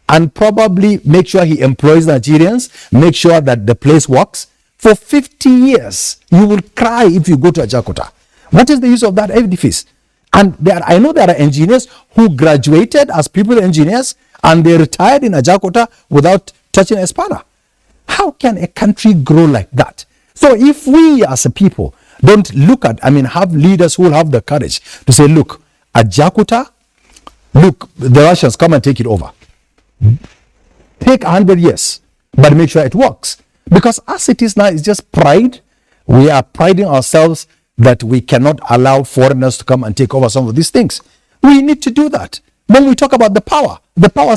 and probably make sure he employs Nigerians, make sure that the place works. For 50 years, you will cry if you go to Ajakuta. What is the use of that edifice? And I know there are engineers who graduated as people engineers and they retired in Ajakuta without touching a spanner. How can a country grow like that? So if we as a people don't look at, have leaders who will have the courage to say, look, Ajakuta, look, the Russians, come and take it over. Take 100 years, but make sure it works. Because as it is now, it's just pride. We are priding ourselves that we cannot allow foreigners to come and take over some of these things. We need to do that. When we talk about the power,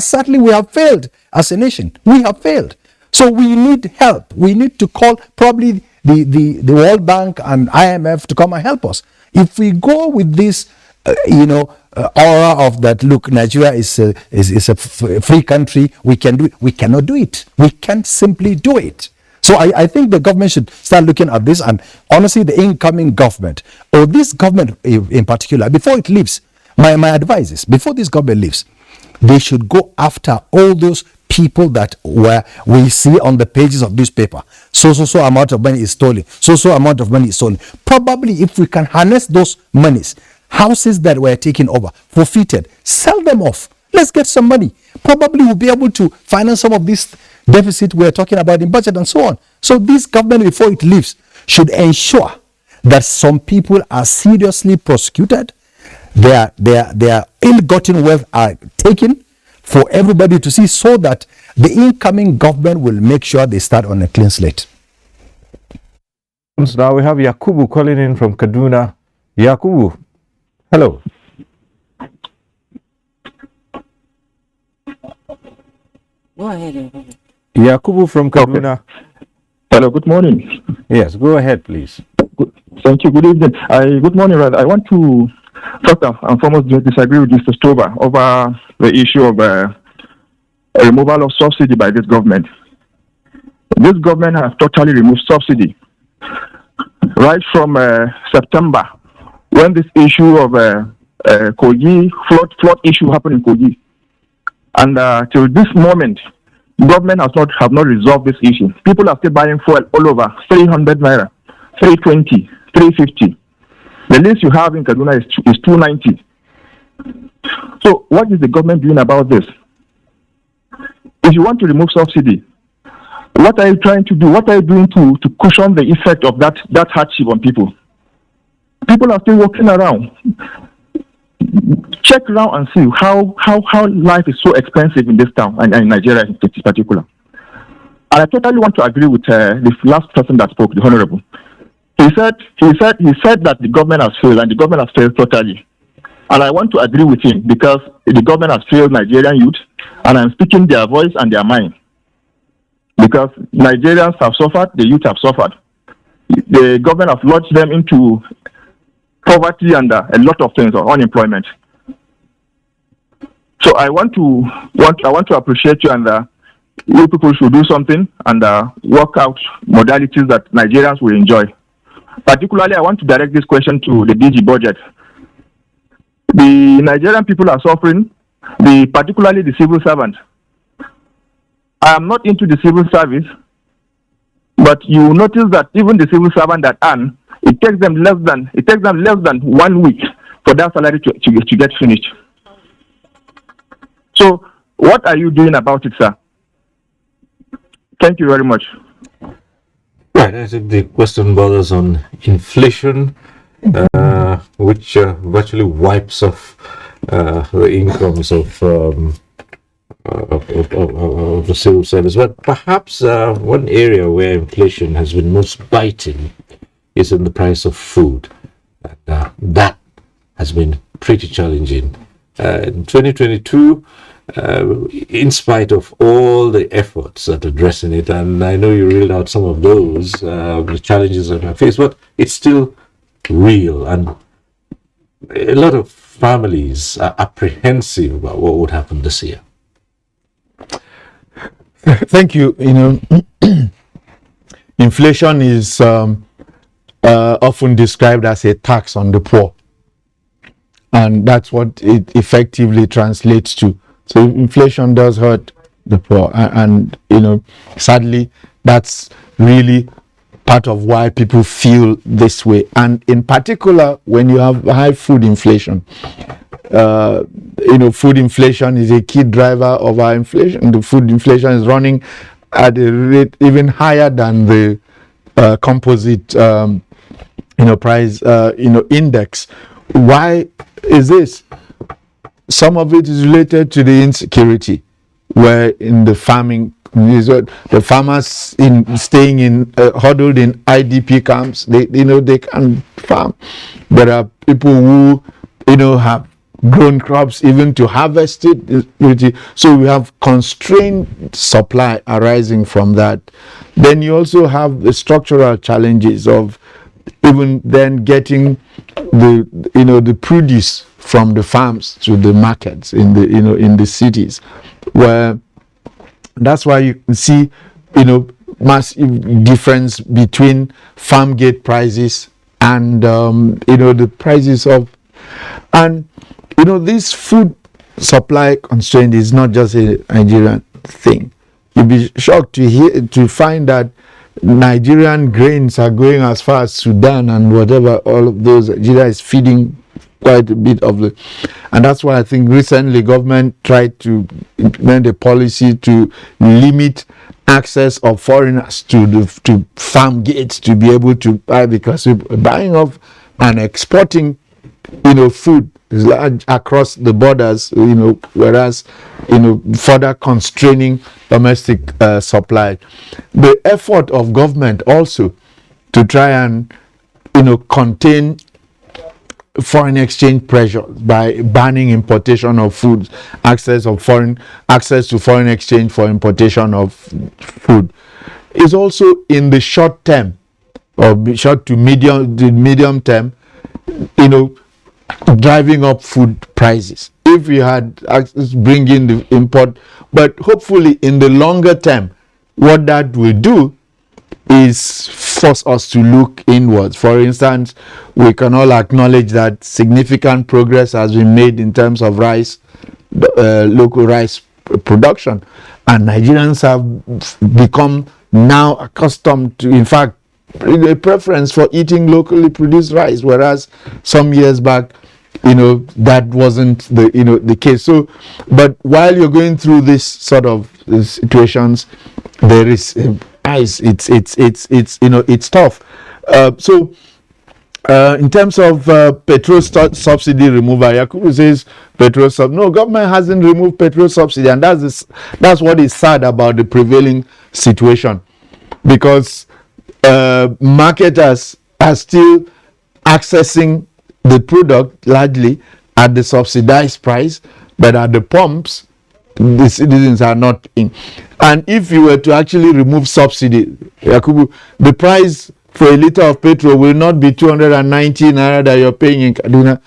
certainly we have failed as a nation. We have failed. So we need help. We need to call probably the World Bank and IMF to come and help us. If we go with this, aura of that, look, Nigeria is a free country, we can do it. We cannot do it. We can't simply do it. So I think the government should start looking at this, and honestly, the incoming government, or this government in particular, before it leaves, my advice is, before this government leaves, they should go after all those people that we see on the pages of newspaper. So amount of money is stolen. So amount of money is stolen. Probably if we can harness those monies, houses that were taken over, forfeited, sell them off. Let's get some money. Probably we'll be able to finance some of this deficit we're talking about in budget and so on. So this government, before it leaves, should ensure that some people are seriously prosecuted, their ill-gotten wealth are taken for everybody to see, so that the incoming government will make sure they start on a clean slate. Now we have Yakubu calling in from Kaduna. Yakubu, hello. Go ahead. Yakubu from Kaduna. Okay. Hello, good morning. Yes, go ahead, please. Thank you. Good evening. Good morning, rather. I want to first and foremost disagree with Mr. Stover over the issue of a removal of subsidy by this government. This government has totally removed subsidy. Right from September, when this issue of Kogi, flood issue happened in Kogi. And till this moment, government have not resolved this issue. People are still buying fuel all over, 300 naira, 320, 350. The least you have in Kaduna is 290. So what is the government doing about this? If you want to remove subsidy, what are you trying to do? What are you doing to cushion the effect of that hardship on people? People are still walking around. Check around and see how life is so expensive in this town and in Nigeria in particular. And I totally want to agree with the last person that spoke, the Honorable. He said that the government has failed, and the government has failed totally. And I want to agree with him, because the government has failed Nigerian youth, and I'm speaking their voice and their mind. Because Nigerians have suffered, the youth have suffered. The government has lodged them into poverty and a lot of things, or unemployment. So I want to appreciate you, and you people should do something and work out modalities that Nigerians will enjoy. Particularly, I want to direct this question to the DG budget. The Nigerian people are suffering, particularly the civil servant. I am not into the civil service, But you notice that even the civil servant that earn, it takes them less than 1 week for that salary to get finished. So what are you doing about it, sir? Thank you very much. Right, I think the question borders on inflation, which virtually wipes off the incomes of the civil service. But perhaps one area where inflation has been most biting is in the price of food. And that has been pretty challenging. In 2022, in spite of all the efforts at addressing it, and I know you reeled out some of those, the challenges that I face, but it's still real, and a lot of families are apprehensive about what would happen this year. Thank you. Inflation is often described as a tax on the poor, and that's what it effectively translates to. So inflation does hurt the poor, and sadly, that's really part of why people feel this way. And in particular, when you have high food inflation, food inflation is a key driver of our inflation. The food inflation is running at a rate even higher than the composite, price, index. Why is this? Some of it is related to the insecurity, where in the farming, the farmers staying huddled in IDP camps, they can't farm. There are people who have grown crops even to harvest it. So we have constrained supply arising from that. Then you also have the structural challenges of even then getting the produce from the farms to the markets in the cities, where that's why you can see massive difference between farm gate prices and the prices of, and this food supply constraint is not just a Nigerian thing. You'll be shocked to find that Nigerian grains are going as far as Sudan and whatever, all of those. Nigeria is feeding quite a bit of the, and that's why I think recently government tried to implement a policy to limit access of foreigners to farm gates to be able to buy, because buying of and exporting food is large across the borders, whereas further constraining domestic supply. The effort of government also to try and contain foreign exchange pressure by banning importation of food, access to foreign exchange for importation of food, is also in the short term or short to medium term, driving up food prices. If we had bring in the import, but hopefully in the longer term, what that will do is force us to look inwards. For instance, we can all acknowledge that significant progress has been made in terms of rice, local rice production, and Nigerians have become now accustomed to, in fact, a preference for eating locally produced rice, whereas some years back, that wasn't the case. So, but while you're going through this sort of situations, there is it's tough. So in terms of petrol subsidy removal, Yakubu says petrol no, government hasn't removed petrol subsidy, and that's what is sad about the prevailing situation, because marketers are still accessing the product largely at the subsidized price, but at the pumps the citizens are not in. And if you were to actually remove subsidy, Yakubu, the price for a liter of petrol will not be 290 naira that you're paying in Kaduna.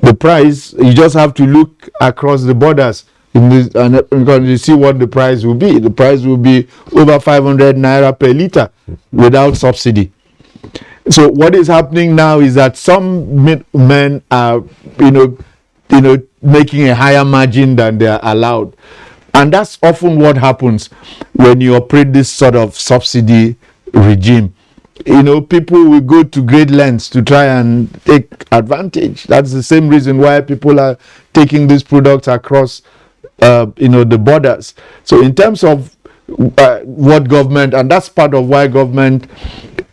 The price, you just have to look across the borders and you see what the price will be. The price will be over 500 naira per liter without subsidy. So what is happening now is that some men are, making a higher margin than they are allowed, and that's often what happens when you operate this sort of subsidy regime. You know, people will go to great lengths to try and take advantage. That's the same reason why people are taking these products across, the borders. So in terms of what government, and that's part of why government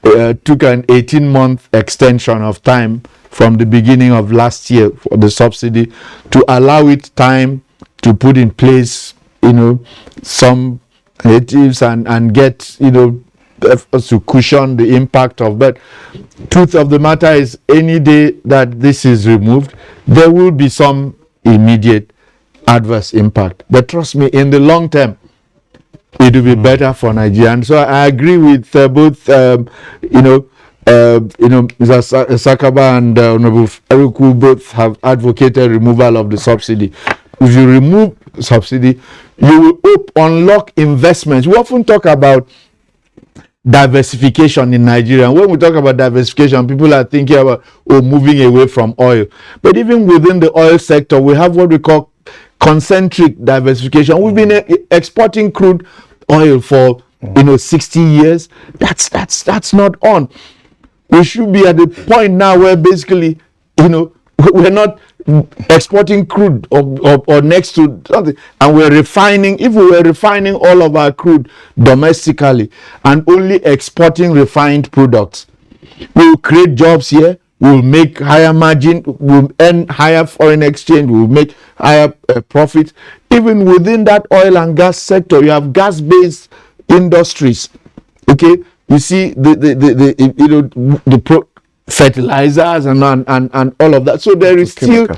took an 18-month extension of time from the beginning of last year for the subsidy to allow it time to put in place, some initiatives and get, to cushion the impact of. But truth of the matter is, any day that this is removed, there will be some immediate adverse impact. But trust me, in the long term, it will be better for Nigerians. So I agree with both, Mr. Sakaba and Honorable Eruku both have advocated removal of the subsidy. If you remove subsidy, you will unlock investments. We often talk about diversification in Nigeria. When we talk about diversification, people are thinking about moving away from oil. But even within the oil sector, we have what we call concentric diversification. We've been exporting crude oil for 60 years. That's not on. We should be at the point now where basically we're not exporting crude or next to something, and we're refining. If we were refining all of our crude domestically and only exporting refined products, we'll create jobs here, we'll make higher margin, we'll earn higher foreign exchange, we'll make higher profits. Even within that oil and gas sector, you have gas-based industries. Okay, you see the fertilizers and all of that. So there is still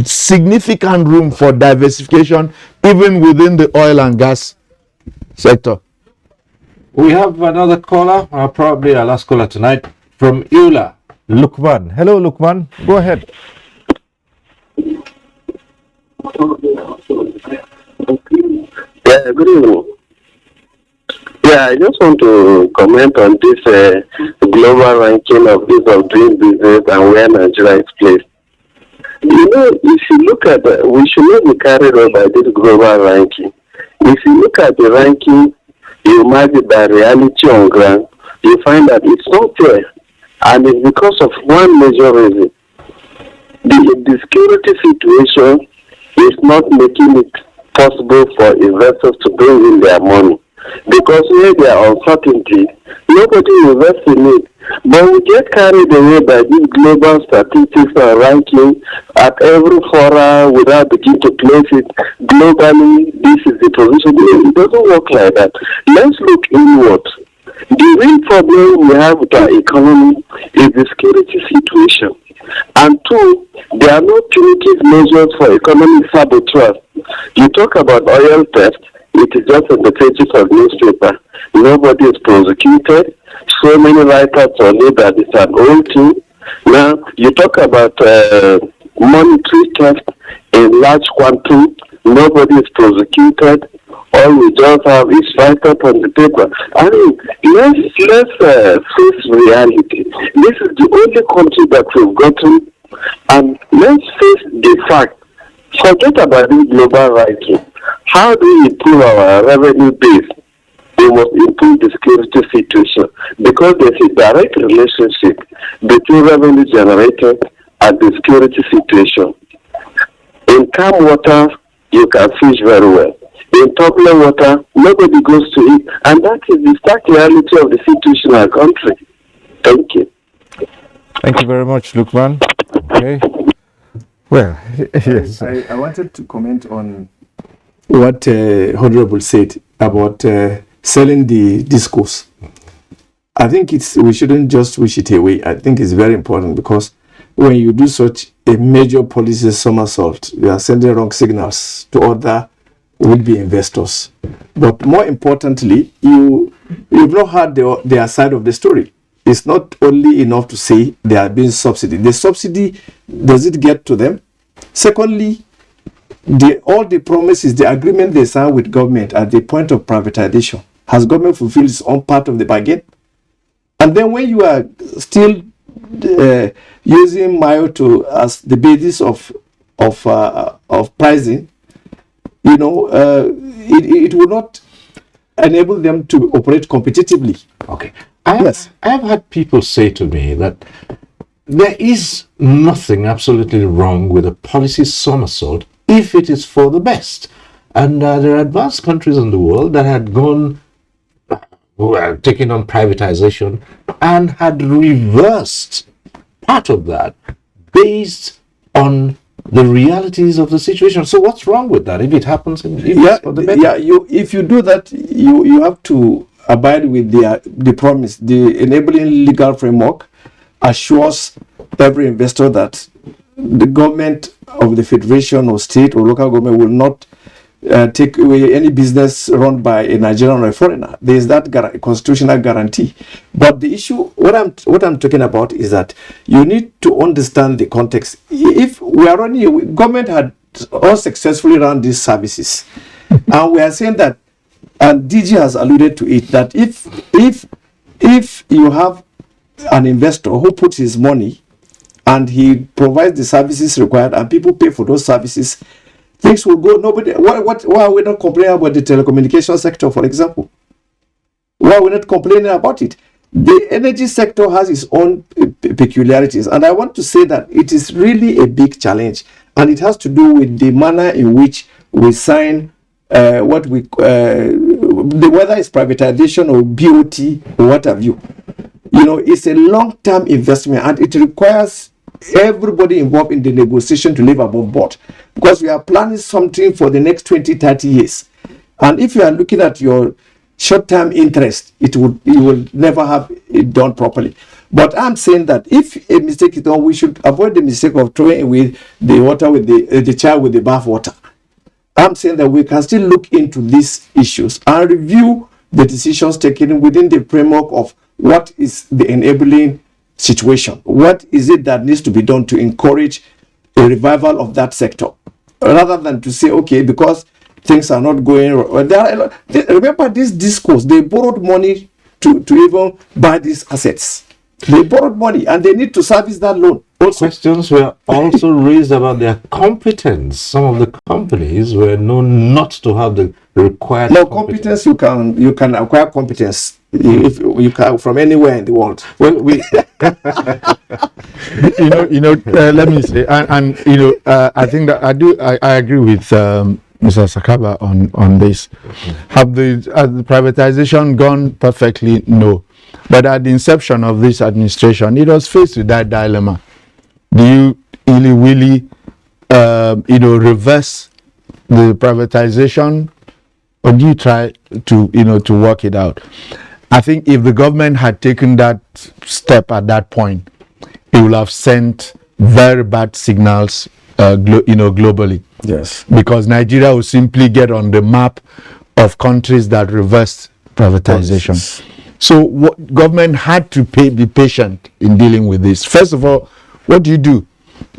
significant room for diversification even within the oil and gas sector. We have another caller, probably our last caller tonight, from Eula, Lukman. Hello, Lukman. Go ahead. Yeah, good evening. Yeah, I just want to comment on this global ranking of this of doing business and where Nigeria is placed. If you look at we should not be carried away by this global ranking. If you look at the ranking, you match it by reality on ground, you find that it's not fair. And it's because of one major reason. The security situation is not making it possible for investors to bring in their money. Because where there are uncertainty, nobody invests in it. But we get carried away by these global statistics and ranking at every forum without beginning to place it globally. This is the position. It doesn't work like that. Let's look inward. The real problem we have with our economy is the security situation. And two, there are no punitive measures for economic sabotage. You talk about oil theft. It is just in the pages of newspaper. Nobody is prosecuted. So many writers on it that it's an old thing. Now, you talk about monetary theft in large quantum. Nobody is prosecuted. All we just have is write up on the paper. I mean, let's face reality. This is the only country that we've gotten. And let's face the fact. Forget about this global ranking. How do we improve our revenue base? We must improve the security situation because there's a direct relationship between revenue generated and the security situation. In calm water, you can fish very well. In turbulent water, nobody goes to it, and that is the stark reality of the situation in our country. Thank you. Thank you very much, Lukman. Okay. Well, yes. I wanted to comment on what Honorable said about selling the discourse. I think we shouldn't just wish it away. I think it's very important because when you do such a major policy somersault, you are sending wrong signals to other would-be investors. But more importantly, you've not heard their side of the story. It's not only enough to say they are being subsidy. The subsidy, does it get to them? Secondly, all the promises, the agreement they signed with government at the point of privatization, has government fulfilled its own part of the bargain? And then when you are still using Mayo as the basis of pricing, it will not enable them to operate competitively. Okay. I have had people say to me that there is nothing absolutely wrong with a policy somersault if it is for the best. And there are advanced countries in the world that had gone, taken on privatization and had reversed part of that based on the realities of the situation. So what's wrong with that if it happens? If you do that, you have to abide with the promise. The enabling legal framework assures every investor that the government of the federation or state or local government will not take away any business run by a Nigerian or a foreigner. There is that constitutional guarantee. But the issue, what I'm talking about is that you need to understand the context. If we are running, government had unsuccessfully run these services, and we are saying that, and DG has alluded to it, that if you have an investor who puts his money and he provides the services required and people pay for those services, things will go. Why are we not complaining about the telecommunication sector, for example? Why are we not complaining about it? The energy sector has its own peculiarities, and I want to say that it is really a big challenge, and it has to do with the manner in which we sign whether it's privatization or BOT or what have you. It's a long-term investment, and it requires everybody involved in the negotiation to live above board, because we are planning something for the next 20-30 years. And if you are looking at your short-term interest, you will never have it done properly. But I'm saying that if a mistake is done, we should avoid the mistake of throwing away the water with the child with the bath water. I'm saying that we can still look into these issues and review the decisions taken within the framework of what is the enabling situation. What is it that needs to be done to encourage a revival of that sector, rather than to say, okay, because things are not going. Remember this discourse, they borrowed money to even buy these assets. They borrowed money and they need to service that loan. Questions were also raised about their competence. Some of the companies were known not to have the required competence. You can acquire competence if you can from anywhere in the world. Well, we let me say, I think that I agree with Mr. Sakaba on this. Has the privatization gone perfectly? No. But at the inception of this administration, it was faced with that dilemma. Do you really reverse the privatization, or do you try to work it out? I think if the government had taken that step at that point, it would have sent very bad signals, globally. Yes. Because Nigeria will simply get on the map of countries that reversed privatization. Yes. So what government had to be patient in dealing with this. First of all, what do?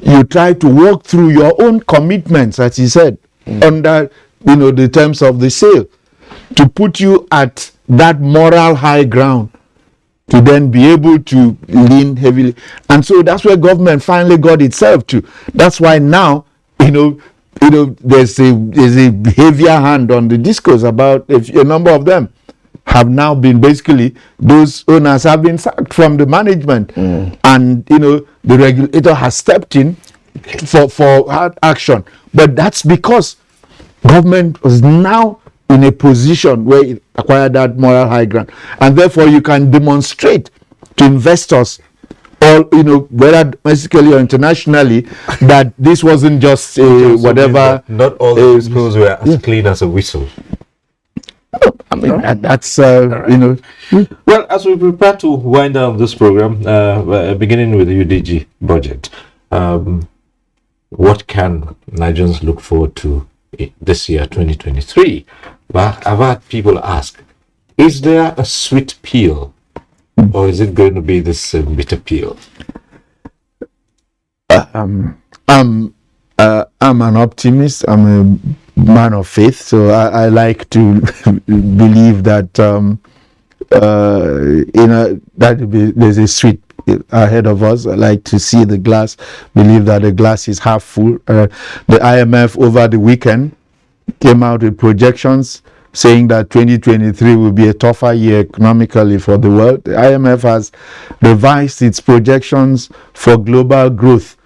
You try to work through your own commitments, as he said, under the terms of the sale, to put you at that moral high ground, to then be able to lean heavily. And so that's where government finally got itself to. That's why now, there's a heavier hand on the discourse about a number of them have now been, basically, those owners have been sacked from the management, and the regulator has stepped in for hard action. But that's because government was now in a position where it acquired that moral high ground, and therefore you can demonstrate to investors, all whether domestically or internationally, that this wasn't just whatever. Not all the disclosures were as clean as a whistle. I mean, that's Well, as we prepare to wind down this program, beginning with the UDG budget, what can Nigerians look forward to this year, 2023? But I've had people ask, is there a sweet peel, or is it going to be this bitter peel? I'm an optimist. I'm a man of faith, so I like to believe that there's a sweet ahead of us. I like to see the glass, believe that the glass is half full. The IMF over the weekend came out with projections saying that 2023 will be a tougher year economically for the world. The IMF has revised its projections for global growth,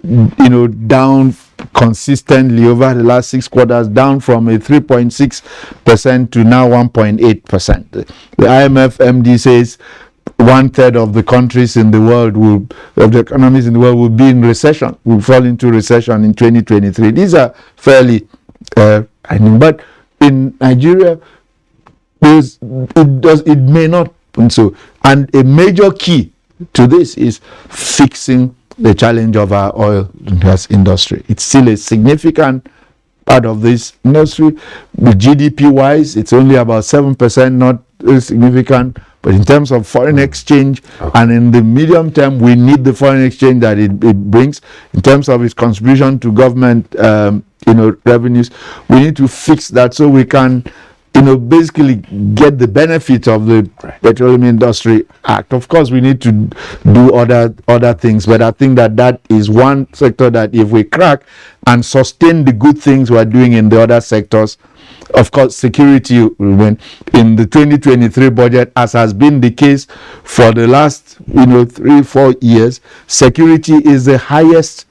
down consistently over the last 6 quarters, down from a 3.6% to now 1.8%. The IMF MD says 1/3 of the countries in the world of the economies in the world will be in recession, will fall into recession in 2023. These are fairly, but in Nigeria, it may not. And so, and a major key to this is fixing the challenge of our oil and gas industry. It's still a significant part of this industry. The GDP wise, it's only about 7%, not significant. But in terms of foreign exchange, and in the medium term, we need the foreign exchange that it brings. In terms of its contribution to government, revenues, we need to fix that so we can, basically get the benefit of the Petroleum Industry Act. Of course, we need to do other things, but I think that is one sector that if we crack and sustain the good things we're doing in the other sectors, of course, security will win. In the 2023 budget, as has been the case for the last 3-4 years, security is the highest.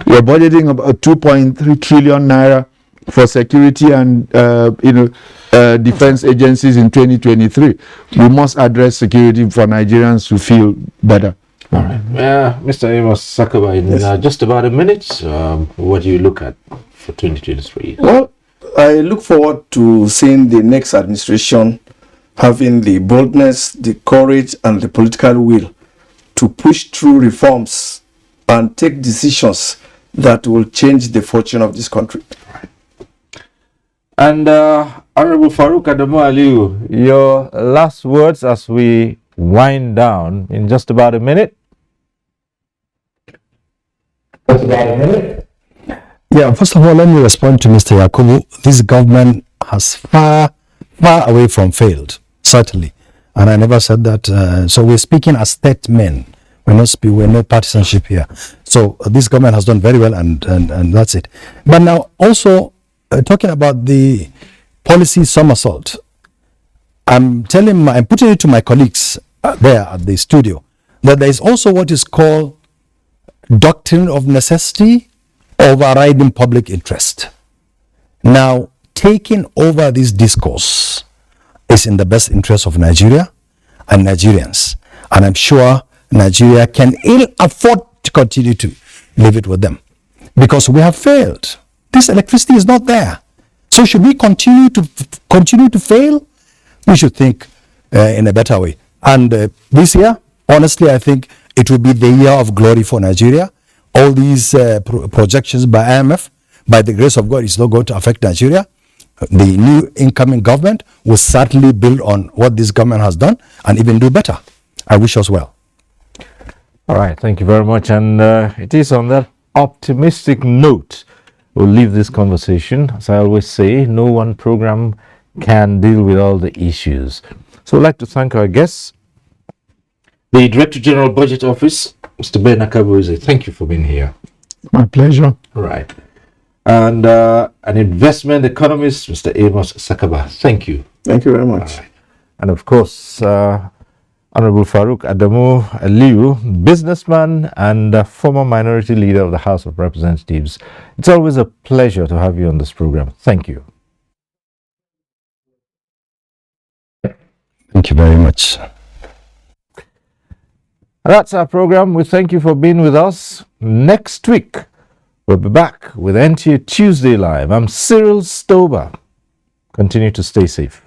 We're budgeting about 2.3 trillion naira for security and defense agencies in 2023. We must address security for Nigerians to feel better. All right. Mr. Amos Sakaba, in just about a minute, what do you look at for 2023? Well, I look forward to seeing the next administration having the boldness, the courage, and the political will to push through reforms and take decisions that will change the fortune of this country. And Honorable Farouk Adamu Aliyu, your last words as we wind down in just about a minute. Yeah, first of all, let me respond to Mr. Yakubu. This government has far away from failed, certainly. And I never said that. So we're speaking as statesmen. We're no partisanship here. So this government has done very well, and that's it. But now also talking about the policy somersault, I'm putting it to my colleagues there at the studio that there is also what is called doctrine of necessity overriding public interest. Now, taking over this discourse is in the best interest of Nigeria and Nigerians. And I'm sure Nigeria can ill afford to continue to leave it with them because we have failed. This electricity is not there. So should we continue to fail? We should think in a better way. And this year, honestly, I think it will be the year of glory for Nigeria. All these projections by IMF, by the grace of God, is not going to affect Nigeria. The new incoming government will certainly build on what this government has done and even do better. I wish us well. All right, thank you very much. And it is on that optimistic note we'll leave this conversation. As I always say, no one program can deal with all the issues. So I'd like to thank our guests. The Director General Budget Office, Mr. Ben Akabuze, thank you for being here. My pleasure. All right. And an investment economist, Mr. Amos Sakaba, thank you. Thank you very much. Right. And of course, Honorable Farouk Adamu Aliyu, businessman and former minority leader of the House of Representatives. It's always a pleasure to have you on this program. Thank you. Thank you very much. That's our program. We thank you for being with us. Next week, we'll be back with NTA Tuesday Live. I'm Cyril Stober. Continue to stay safe.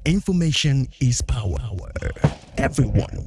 Information is power. Everyone